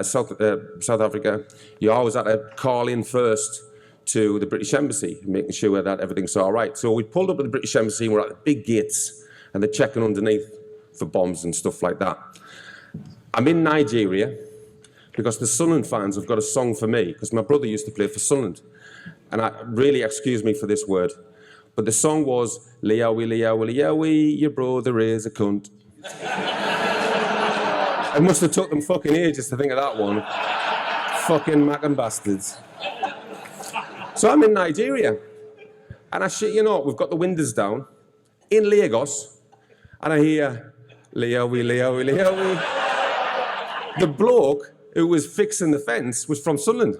South Africa, you always had to call in first to the British Embassy, making sure that everything's all right. So we pulled up at the British Embassy and we're at the big gates and they're checking underneath for bombs and stuff like that. I'm in Nigeria because the Sunderland fans have got a song for me because my brother used to play for Sunderland. And really excuse me for this word, but the song was, Liawi, Liawi, Liawi, your brother is a cunt. It must have took them fucking ages to think of that one. Fucking Mackham bastards. So I'm in Nigeria, and I shit you not, we've got the windows down, in Lagos, and I hear, Liawi, Liawi, Liawi. The bloke who was fixing the fence was from Sunderland.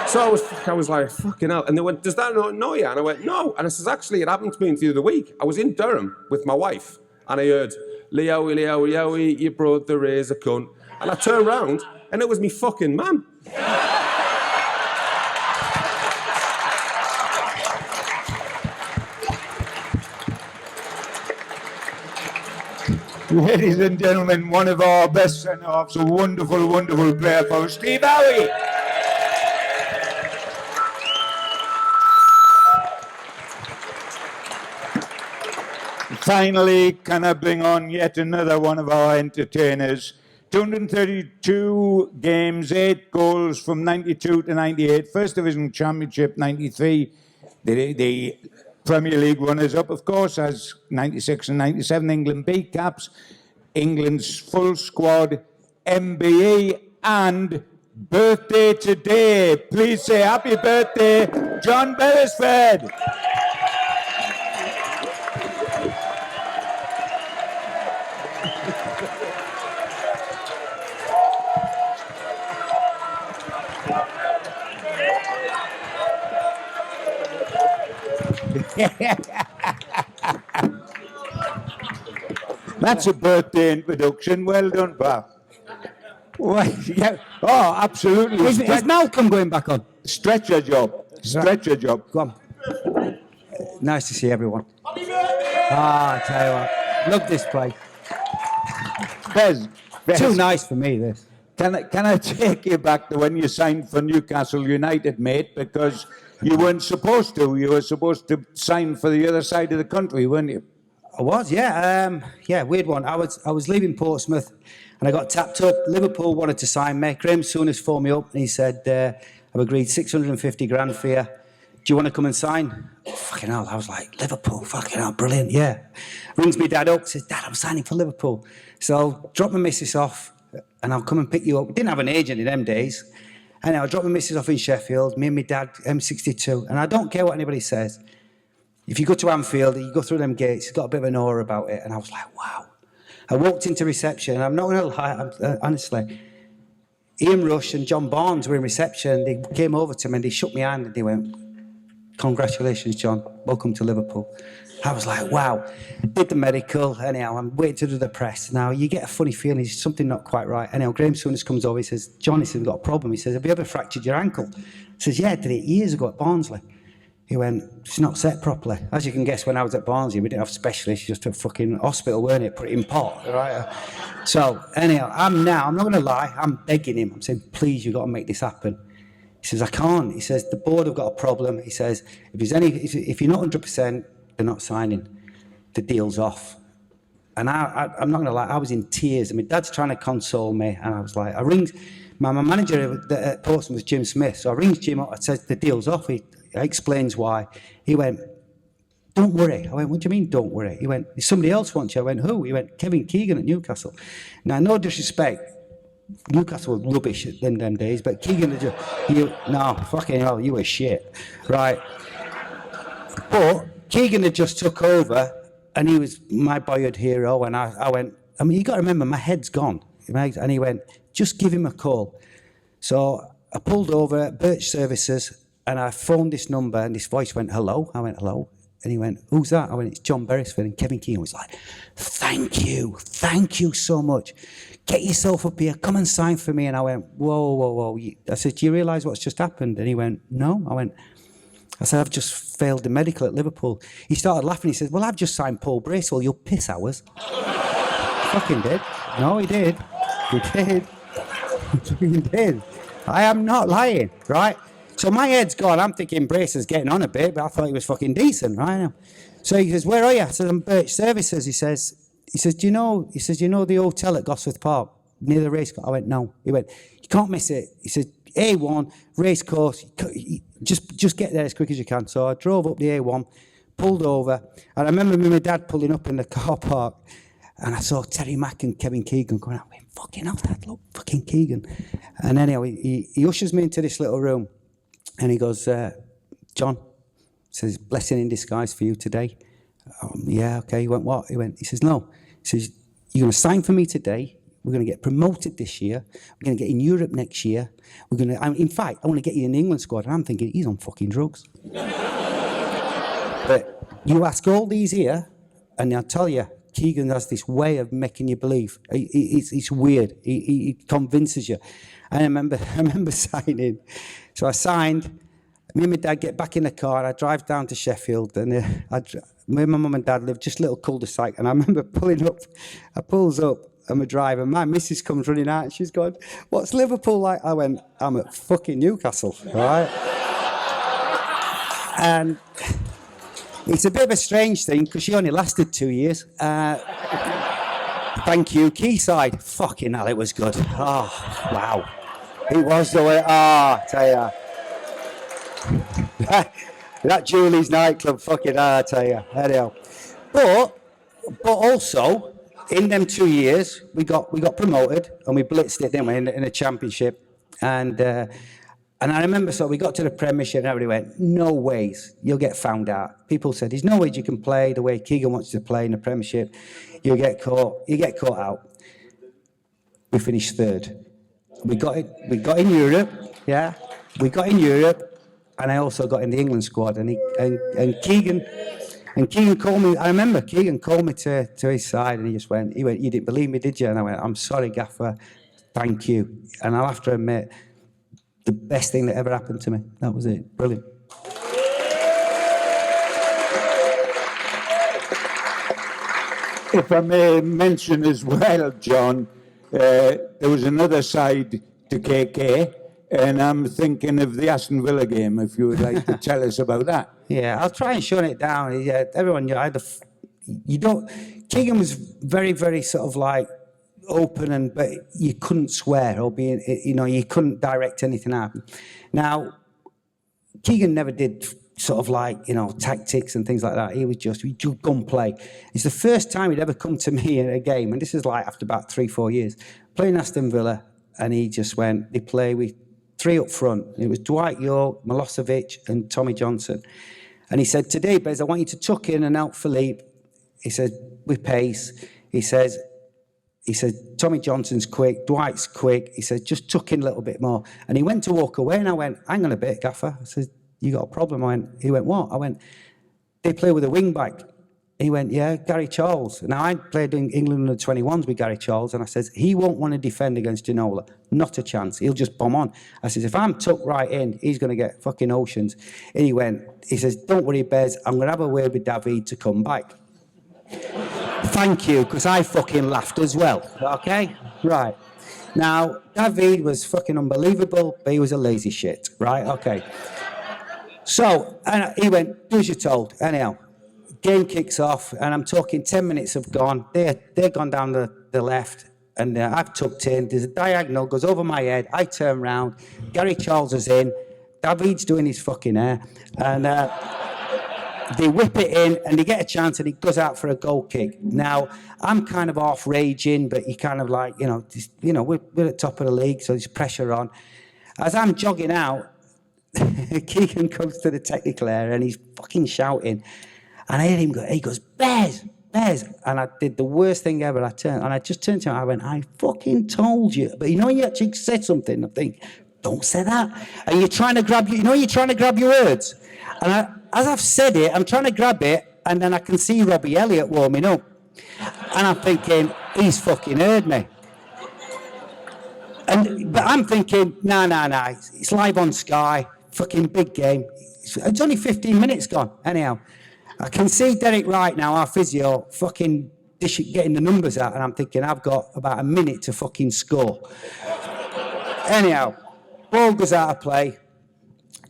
So I was like, fucking hell. And they went, does that not annoy you? And I went, no. And I says, actually, it happened to me the other week. I was in Durham with my wife, and I heard, Liawi, Liawi, Liawi, your brother is a cunt. And I turned round, and it was me fucking man. Ladies and gentlemen, one of our best centre-halves, a wonderful, wonderful player for Steve Howey. Finally, can I bring on yet another one of our entertainers? 232 games, 8 goals from 92 to 98. First Division Championship, 93. The Premier League runners-up, of course, as 96 and 97. England B caps, England's full squad, MBE, and birthday today. Please say happy birthday, John Beresford. That's a birthday introduction. Well done, pal. Well, yeah. Oh, absolutely. Is Malcolm going back on? Stretcher job. Stretcher job. Go on. Nice to see everyone. I tell you what, love this place. Bez, Too nice for me, this. Can I take you back to when you signed for Newcastle United, mate? Because you weren't supposed to. You were supposed to sign for the other side of the country, weren't you? I was, yeah. Weird one. I was leaving Portsmouth and I got tapped up. Liverpool wanted to sign me. Graham Souness phoned me up and he said, I've agreed 650 grand for you. Do you want to come and sign? Fucking hell. I was like, Liverpool, fucking hell, brilliant, yeah. Rings me dad up, says, Dad, I'm signing for Liverpool. So drop my missus off and I'll come and pick you up. Didn't have an agent in them days. And I'll drop my missus off in Sheffield, me and my dad, M62. And I don't care what anybody says. If you go to Anfield, you go through them gates, it's got a bit of an aura about it. And I was like, wow. I walked into reception, and I'm not going to lie, honestly. Ian Rush and John Barnes were in reception. They came over to me and they shook my hand and they went, congratulations, John. Welcome to Liverpool. I was like, wow. Did the medical. Anyhow, I'm waiting to do the press. Now, you get a funny feeling, there's something not quite right. Anyhow, Graham Souness comes over. He says, John, he says, we've got a problem. He says, have you ever fractured your ankle? He says, yeah, I did it years ago at Barnsley. He went, it's not set properly. As you can guess, when I was at Barnsley, we didn't have specialists, just a fucking hospital, weren't it? Put it in pot, right? So, anyhow, I'm not going to lie, I'm begging him. I'm saying, please, you've got to make this happen. He says, I can't. He says, the board have got a problem. He says, if you're not 100%, they're not signing. The deal's off. And I'm not going to lie, I was in tears. And my dad's trying to console me. And I was like, I rings, my manager at Portsmouth was Jim Smith. So I rings Jim up, I said, the deal's off. He explains why. He went, don't worry. I went, what do you mean, don't worry? He went, somebody else wants you. I went, who? He went, Kevin Keegan at Newcastle. Now, no disrespect, Newcastle was rubbish in them days, but Keegan, no, fucking hell, you were shit, right? But Keegan had just took over, and he was my boyhood hero, and I went, I mean, you got to remember, my head's gone. And he went, just give him a call. So I pulled over at Birch Services, and I phoned this number, and this voice went, hello. I went, hello. And he went, who's that? I went, it's John Beresford. And Kevin Keegan was like, thank you so much. Get yourself up here, come and sign for me. And I went, whoa. I said, do you realise what's just happened? And he went, no. I said, I've just failed the medical at Liverpool. He started laughing. He said, well, I've just signed Paul Bracewell. You'll piss ours. Fucking did. No, he did. He did. He did. I am not lying, right? So my head's gone. I'm thinking Bracer's getting on a bit, but I thought he was fucking decent, right? So he says, where are you? I said, I'm Birch Services. He says, do you know the hotel at Gosforth Park near the racecourse? I went, no. He went, you can't miss it. He said, A1, racecourse, just get there as quick as you can. So I drove up the A1, pulled over, and I remember my dad pulling up in the car park, and I saw Terry Mack and Kevin Keegan going out. Fucking hell, Dad, look, fucking Keegan. And anyway, he ushers me into this little room, and he goes, John, says, blessing in disguise for you today. Yeah, okay. He went, what? He says, no. He says, you're going to sign for me today. We're going to get promoted this year. We're going to get in Europe next year. In fact, I want to get you in the England squad. And I'm thinking, he's on fucking drugs. But you ask all these here, and I'll tell you, Keegan has this way of making you believe. It's weird. He convinces you. And I remember signing. So I signed. Me and my dad get back in the car, and I drive down to Sheffield, and me and my mum and dad live just a little cul-de-sac, and I remember pulling up. I pulls up, and my driver, my missus comes running out, and she's going, what's Liverpool like? I went, I'm at fucking Newcastle, right? And it's a bit of a strange thing, because she only lasted 2 years. Thank you, Quayside. Fucking hell, it was good. Oh, wow. It was the way, I tell you. That Julie's nightclub, fucking I tell you. Anyhow. But also, in them 2 years, we got promoted, and we blitzed it, didn't we, in a championship. And I remember, so we got to the Premiership, and everybody went, no ways, you'll get found out. People said, there's no ways you can play the way Keegan wants to play in the Premiership. You get caught out. We finished third. We got in Europe, yeah. We got in Europe, and I also got in the England squad. And Keegan called me. I remember Keegan called me to his side, and he went, you didn't believe me, did you? And I went, I'm sorry, Gaffer. Thank you. And I'll have to admit, the best thing that ever happened to me. That was it. Brilliant. If I may mention as well, John, there was another side to KK, and I'm thinking of the Aston Villa game, if you would like to tell us about that. Yeah, I'll try and shut it down. Yeah, everyone, Keegan was very, very sort of like open, but you couldn't swear or you couldn't direct anything out. Now, Keegan never did sort of like, tactics and things like that. He would just go and play. It's the first time he'd ever come to me in a game, and this is like after about 3-4 years, playing Aston Villa, and he just went, they play with 3 up front. It was Dwight York, Milosevic, and Tommy Johnson. And he said, today, Bez, I want you to tuck in and out Philippe. He said, with pace. He said, Tommy Johnson's quick, Dwight's quick. He said, just tuck in a little bit more. And he went to walk away, and I went, hang on a bit, Gaffer. I said, you got a problem? He went, what? I went, they play with a wing back. He went, yeah, Gary Charles. Now, I played in England under 21s with Gary Charles, and I says, he won't want to defend against Ginola. Not a chance. He'll just bomb on. I says, if I'm tucked right in, he's going to get fucking oceans. And he says, don't worry, Bez, I'm going to have a word with David to come back. Thank you, because I fucking laughed as well, okay? Right. Now, David was fucking unbelievable, but he was a lazy shit, right? Okay. So, and he went, do as you're told. Anyhow. Game kicks off, and I'm talking 10 minutes have gone. They're gone down the left, and I've tucked in. There's a diagonal, goes over my head. I turn round. Gary Charles is in. David's doing his fucking hair. And they whip it in, and they get a chance, and it goes out for a goal kick. Now, I'm kind of half raging, but you kind of like, we're at the top of the league, so there's pressure on. As I'm jogging out, Keegan comes to the technical area, and he's fucking shouting. And I heard him go, he goes, Bez. And I did the worst thing ever. I just turned to him, I went, I fucking told you. But you actually said something. I think, don't say that. And you're trying to grab, you're trying to grab your words. And as I've said it, I'm trying to grab it, and then I can see Robbie Elliott warming up. And I'm thinking, he's fucking heard me. But I'm thinking, nah, it's live on Sky, fucking big game. It's only 15 minutes gone, anyhow. I can see Derek Wright now, our physio, fucking getting the numbers out, and I'm thinking, I've got about a minute to fucking score. Anyhow, ball goes out of play,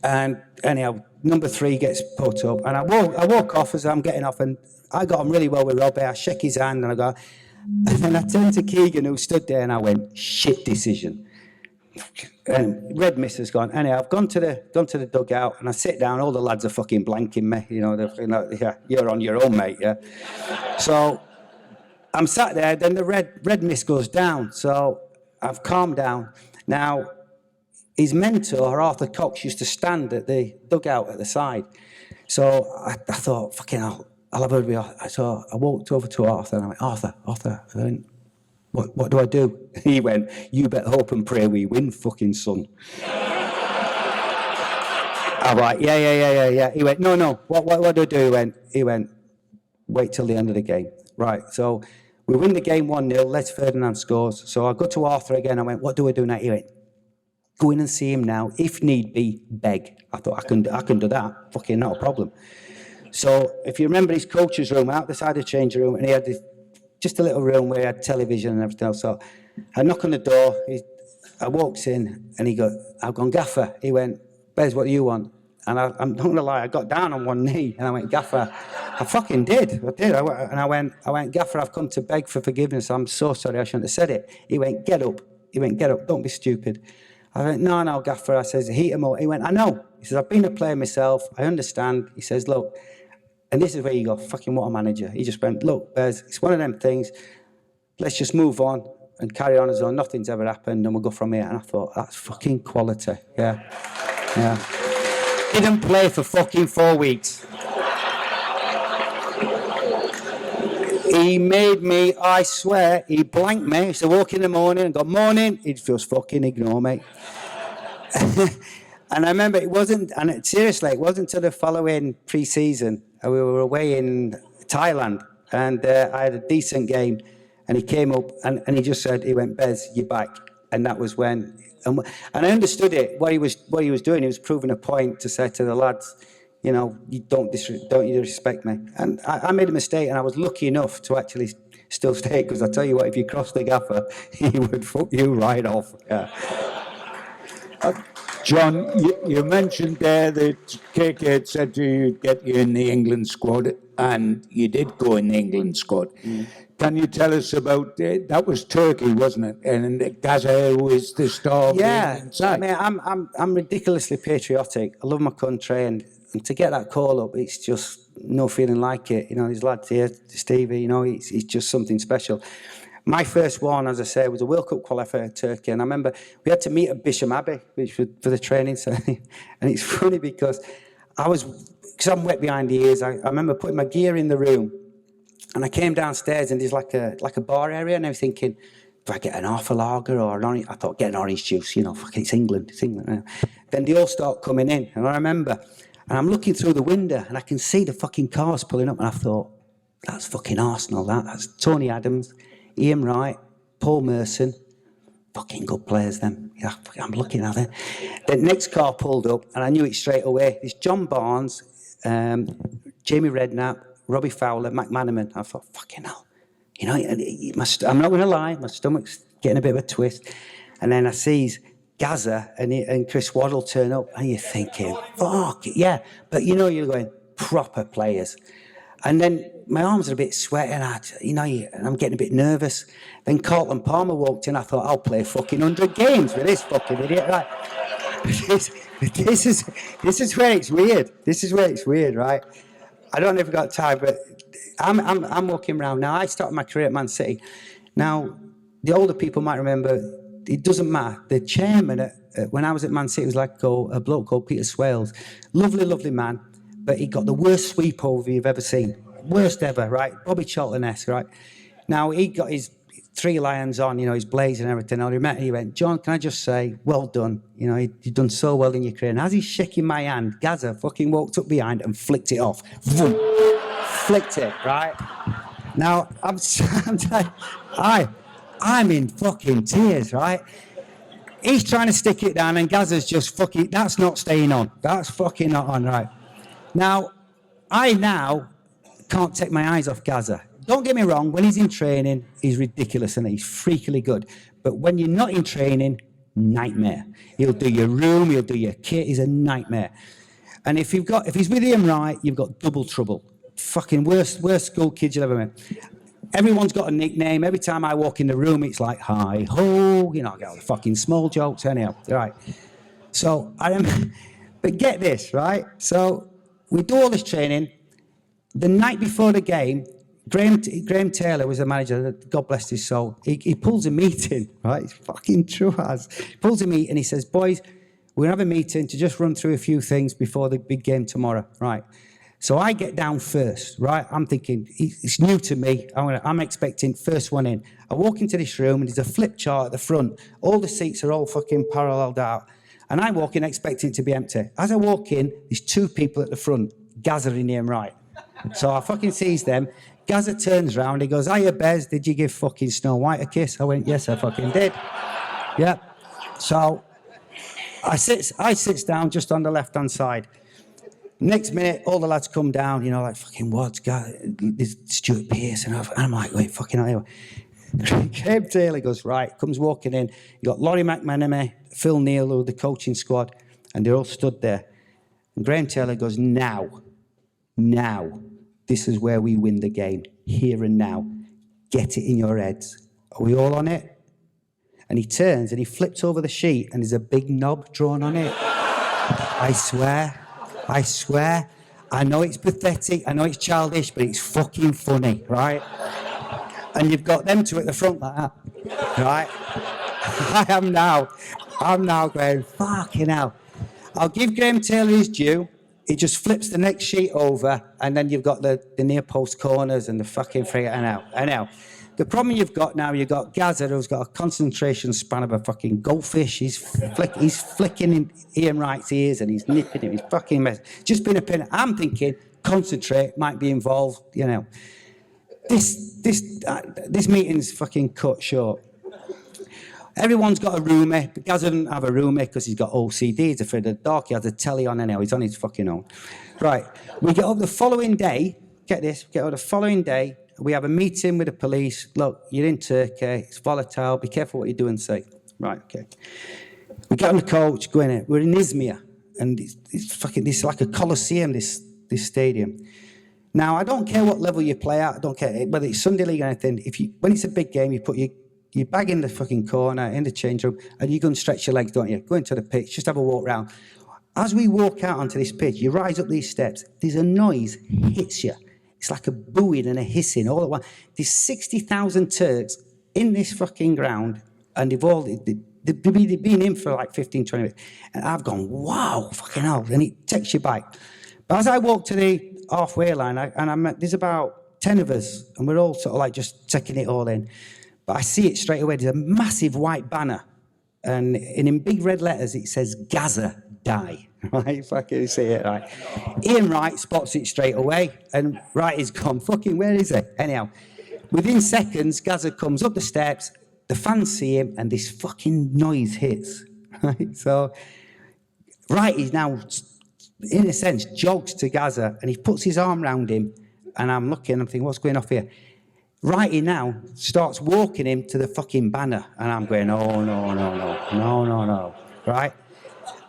and anyhow, number 3 gets put up, and I walk off as I'm getting off, and I got on really well with Robbie. I shake his hand, and I go, and then I turned to Keegan, who stood there, and I went, shit decision. And red mist has gone. Anyhow, I've gone to the dugout, and I sit down. All the lads are fucking blanking me. They're yeah, you're on your own, mate. Yeah. So I'm sat there. Then the red mist goes down. So I've calmed down. Now his mentor, Arthur Cox, used to stand at the dugout at the side. So I thought, fucking hell, I'll have a word with Arthur. So I walked over to Arthur, and I went, Arthur. I went, what do I do? He went, you better hope and pray we win, fucking son. I'm like, yeah. He went, no. What do I do? He went, wait till the end of the game. Right, so we win the game 1-0, Les Ferdinand scores. So I go to Arthur again, I went, what do I do now? He went, go in and see him now. If need be, beg. I thought, I can do that. Fucking not a problem. So if you remember his coach's room, out the side of the change room, and he had just a little room where he had television and everything else. So I knock on the door. I walks in, and he goes, I've gone, Gaffer. He went, Bez, what do you want? And I'm not going to lie, I got down on one knee, and I went, Gaffer. I fucking did. I went, Gaffer, I've come to beg for forgiveness. I'm so sorry, I shouldn't have said it. He went, get up. Don't be stupid. I went, no, Gaffer. I says, heat him up. He went, I know. He says, I've been a player myself. I understand. He says, look, and this is where you go, fucking what a manager. He just went, look, Bez, it's one of them things. Let's just move on and carry on as though nothing's ever happened, and we'll go from here. And I thought, that's fucking quality. Yeah. Didn't play for fucking 4 weeks. He made me, I swear, he blanked me. He used to walk in the morning and go, morning. He'd just fucking ignore me. And I remember it wasn't until the following pre-season. We were away in Thailand, and I had a decent game, and he came up and he just said, he went, Bez, you're back. And that was when, and I understood it, what he was doing. He was proving a point to say to the lads, you don't disrespect me. And I made a mistake, and I was lucky enough to actually still stay, because I tell you what, if you cross the Gaffer, he would fuck you right off. Yeah. John, you mentioned there that KK had said to you, get you in the England squad, and you did go in the England squad. Mm. Can you tell us about that? Was Turkey, wasn't it? And Gaza was the star. Yeah, I mean, I'm ridiculously patriotic. I love my country, and to get that call up, it's just no feeling like it. These lads here, Stevie, it's just something special. My first one, as I say, was a World Cup qualifier in Turkey, and I remember we had to meet at Bisham Abbey, which was for the training setting. And it's funny because I'm wet behind the ears. I remember putting my gear in the room, and I came downstairs, and there's like a bar area, and I was thinking, do I get an half a lager or an orange? I thought, get an orange juice, fucking it's England. Then they all start coming in, and I remember And I'm looking through the window and I can see the fucking cars pulling up. And I thought, that's fucking Arsenal, that's Tony Adams, Ian Wright, Paul Merson. Fucking good players, them. Yeah, I'm looking at it. The next car pulled up and I knew it straight away. It's John Barnes, Jamie Redknapp, Robbie Fowler, McManaman. I thought, fucking hell. You know, I'm not going to lie, my stomach's getting a bit of a twist. And then I sees Gaza and Chris Waddle turn up, and you're thinking, fuck, yeah. But you know, you're going, proper players. And then my arms are a bit sweaty, and I'm getting a bit nervous. Then Carlton Palmer walked in, I thought, I'll play fucking 100 games with this fucking idiot, right? This is where it's weird. This is where it's weird, right? I don't know if we've got time, but I'm walking around. Now, I started my career at Man City. Now, the older people might remember, it doesn't matter. The chairman, when I was at Man City, was like a bloke called Peter Swales. Lovely, lovely man, but he got the worst sweep over you've ever seen. Worst ever, right? Bobby Charlton-esque, right? Now, he got his 3 lions on, you know, his blaze and everything. He went, John, can I just say, well done. You know, you've done so well in your career. And as he's shaking my hand, Gaza fucking walked up behind and flicked it off. Vroom. Flicked it, right? Now, I'm in fucking tears, right? He's trying to stick it down and Gaza's just fucking, that's not staying on. That's fucking not on, right? Now, I now can't take my eyes off Gaza. Don't get me wrong, when he's in training, he's ridiculous and he's freakily good. But when you're not in training, nightmare. He'll do your room, he'll do your kit, he's a nightmare. And if he's with Ian Wright, you've got double trouble. Fucking worst school kids you've ever met. Everyone's got a nickname. Every time I walk in the room, it's like, hi, ho, you know, I get all the fucking small jokes anyhow, right? So, but get this, right? So, we do all this training. The night before the game, Graham Taylor was the manager, God bless his soul. He pulls a meeting, right? It's fucking true as. He pulls a meeting, he says, boys, we're going to have a meeting to just run through a few things before the big game tomorrow, right? So I get down first, right? I'm thinking, it's new to me. I'm expecting first one in. I walk into this room and there's a flip chart at the front. All the seats are all fucking paralleled out. And I walk in expecting it to be empty. As I walk in, there's 2 people at the front, Gaza and Ian Wright. So I fucking sees them. Gaza turns round, he goes, hiya, Bez, did you give fucking Snow White a kiss? I went, yes, I fucking did. Yeah. So I sits down just on the left-hand side. Next minute, all the lads come down, you know, like, fucking what? There's Stuart Pearce, and I'm like, wait, fucking hell. Graham Taylor goes, right, comes walking in. You got Laurie McManamy, Phil Neal, who were the coaching squad, and they're all stood there. And Graham Taylor goes, now, this is where we win the game, here and now. Get it in your heads. Are we all on it? And he turns and he flips over the sheet, and there's a big knob drawn on it. I swear. I know it's pathetic, I know it's childish, but it's fucking funny, right? And you've got them 2 at the front like that, right? I'm now going, fucking hell. I'll give Graham Taylor his due. He just flips the next sheet over, and then you've got the near post corners and the fucking free. I know. The problem you've got Gaza, who's got a concentration span of a fucking goldfish. He's flicking in Ian Wright's ears and he's nipping him. He's fucking mess. Just been a pin. I'm thinking, concentrate, might be involved, you know. This meeting's fucking cut short. Everyone's got a roomie, but Gaza doesn't have a roomie because he's got OCD. He's afraid of the dark. He has a telly on anyhow. He's on his fucking own. Right. We get up the following day. Get this. Get up the following day. We have a meeting with the police. Look, you're in Turkey. It's volatile. Be careful what you do and say. Right, okay. We get on the coach, go in it. We're in Izmir, and it's like a coliseum, this stadium. Now, I don't care what level you play at. I don't care whether it's Sunday League or anything. When it's a big game, you put your bag in the fucking corner, in the change room, and you go and stretch your legs, don't you? Go into the pitch, just have a walk round. As we walk out onto this pitch, you rise up these steps, there's a noise hits you. It's like a booing and a hissing all at once. There's 60,000 Turks in this fucking ground, and they've been in for like 15, 20 minutes. And I've gone, wow, fucking hell. And it takes you back. But as I walk to the halfway line, there's about 10 of us, and we're all sort of like just taking it all in. But I see it straight away. There's a massive white banner, and in big red letters, it says Gaza die. Right, fucking see it, right. Ian Wright spots it straight away, and Wright is gone, fucking, where is he? Anyhow, within seconds, Gaza comes up the steps, the fans see him, and this fucking noise hits, right? So, Wright is now, in a sense, jogs to Gaza, and he puts his arm around him, and I'm looking, I'm thinking, what's going off here? Wrighty now starts walking him to the fucking banner, and I'm going, oh, no, right?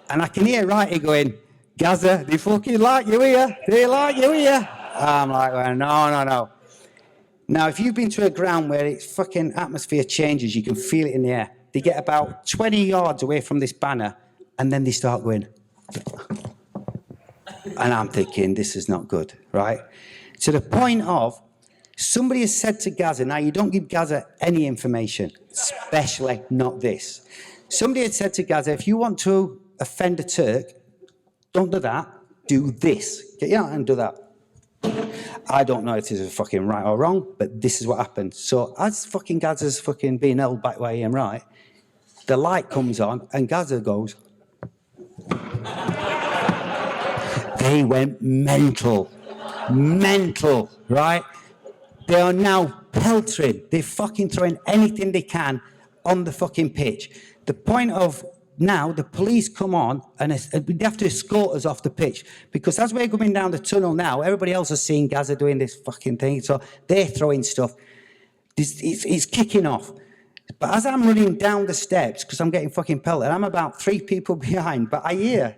And I can hear Wrighty going, Gaza, they fucking like you here. They like you here. I'm like, well, no. Now, if you've been to a ground where its fucking atmosphere changes, you can feel it in the air. They get about 20 yards away from this banner, and then they start going. And I'm thinking, this is not good, right? To the point of, somebody has said to Gaza, now you don't give Gaza any information, especially not this. Somebody had said to Gaza, if you want to offend a Turk, don't do that, do this. Get out and do that. I don't know if this is fucking right or wrong, but this is what happened. So as fucking Gaza's fucking being held back by Ian Wright, the light comes on and Gaza goes. They went mental, right? They are now peltering. They're fucking throwing anything they can on the fucking pitch. The point of now, the police come on and they have to escort us off the pitch because as we're going down the tunnel now, everybody else is seeing Gaza doing this fucking thing. So they're throwing stuff. It's kicking off. But as I'm running down the steps, because I'm getting fucking pelted, I'm about 3 people behind, but I hear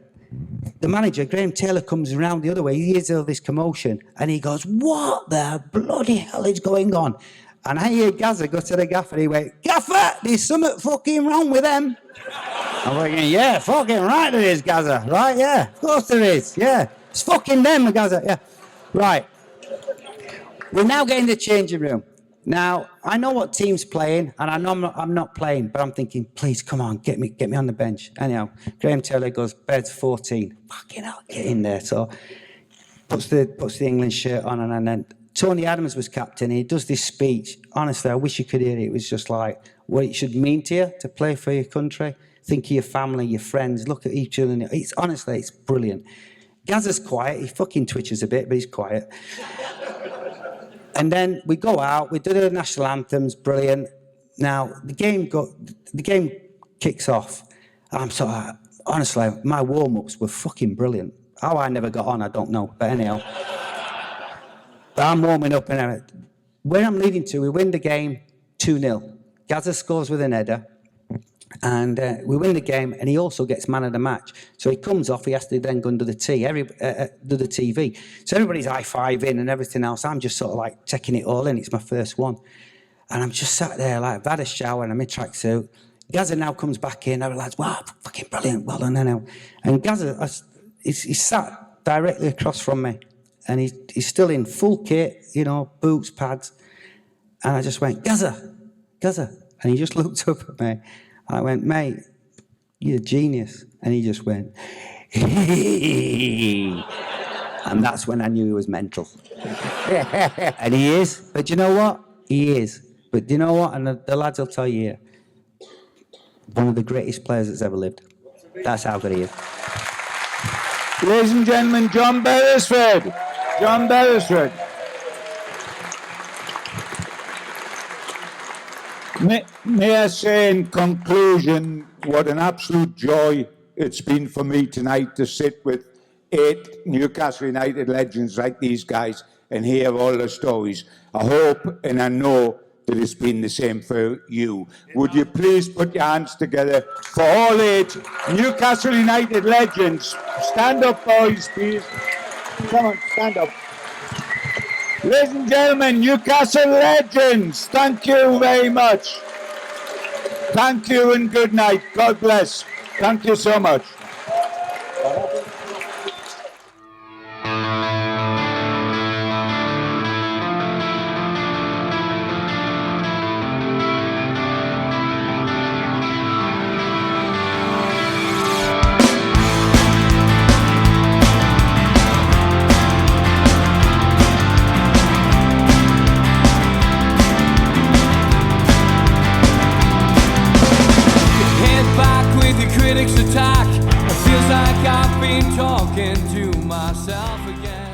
the manager, Graham Taylor, comes around the other way. He hears all this commotion and he goes, what the bloody hell is going on? And I hear Gaza go to the gaffer and he went, Gaffer, there's something fucking wrong with them. I'm thinking, yeah, fucking right there is, Gaza. Right, yeah, of course there is. Yeah, it's fucking them, Gaza. Yeah, right. We're now getting the changing room. Now, I know what team's playing, and I know I'm not playing, but I'm thinking, please, come on, get me on the bench. Anyhow, Graham Taylor goes, bed's 14. Fucking hell, get in there. So, puts the England shirt on, and then Tony Adams was captain. He does this speech. Honestly, I wish you could hear it. It was just like what it should mean to you to play for your country. Think of your family, your friends. Look at each other. Honestly, it's brilliant. Gaza's quiet. He fucking twitches a bit, but he's quiet. And then we go out. We do the national anthems. Brilliant. Now the game kicks off. I'm sort of, honestly, my warm-ups were fucking brilliant. How I never got on, I don't know. But anyhow. But I'm warming up and where I'm leading to, we win the game 2-0. Gaza scores with an header, and we win the game, and he also gets man of the match. So he comes off, he has to then go under the do the TV. So everybody's high-fiving and everything else. I'm just sort of like taking it all in. It's my first one. And I'm just sat there, like, I've had a shower and I'm in tracksuit. Gaza now comes back in. I realize, wow, fucking brilliant, well done. And Gaza, he's sat directly across from me. And he's still in full kit, boots, pads. And I just went, Gaza. And he just looked up at me. I went, mate, you're a genius. And he just went, and that's when I knew he was mental. And he is. But you know what? He is. But you know what? And the lads will tell you here, one of the greatest players that's ever lived. That's how good he is. Ladies and gentlemen, John Beresford. John Beresford. May I say in conclusion, what an absolute joy it's been for me tonight to sit with 8 Newcastle United legends like these guys and hear all the stories. I hope and I know that it's been the same for you. Would you please put your hands together for all 8 Newcastle United legends? Stand up, boys, please. Come on, stand up. Ladies and gentlemen, Newcastle legends, thank you very much. Thank you and good night. God bless. Thank you so much. Critics attack It feels like I've been talking to myself again.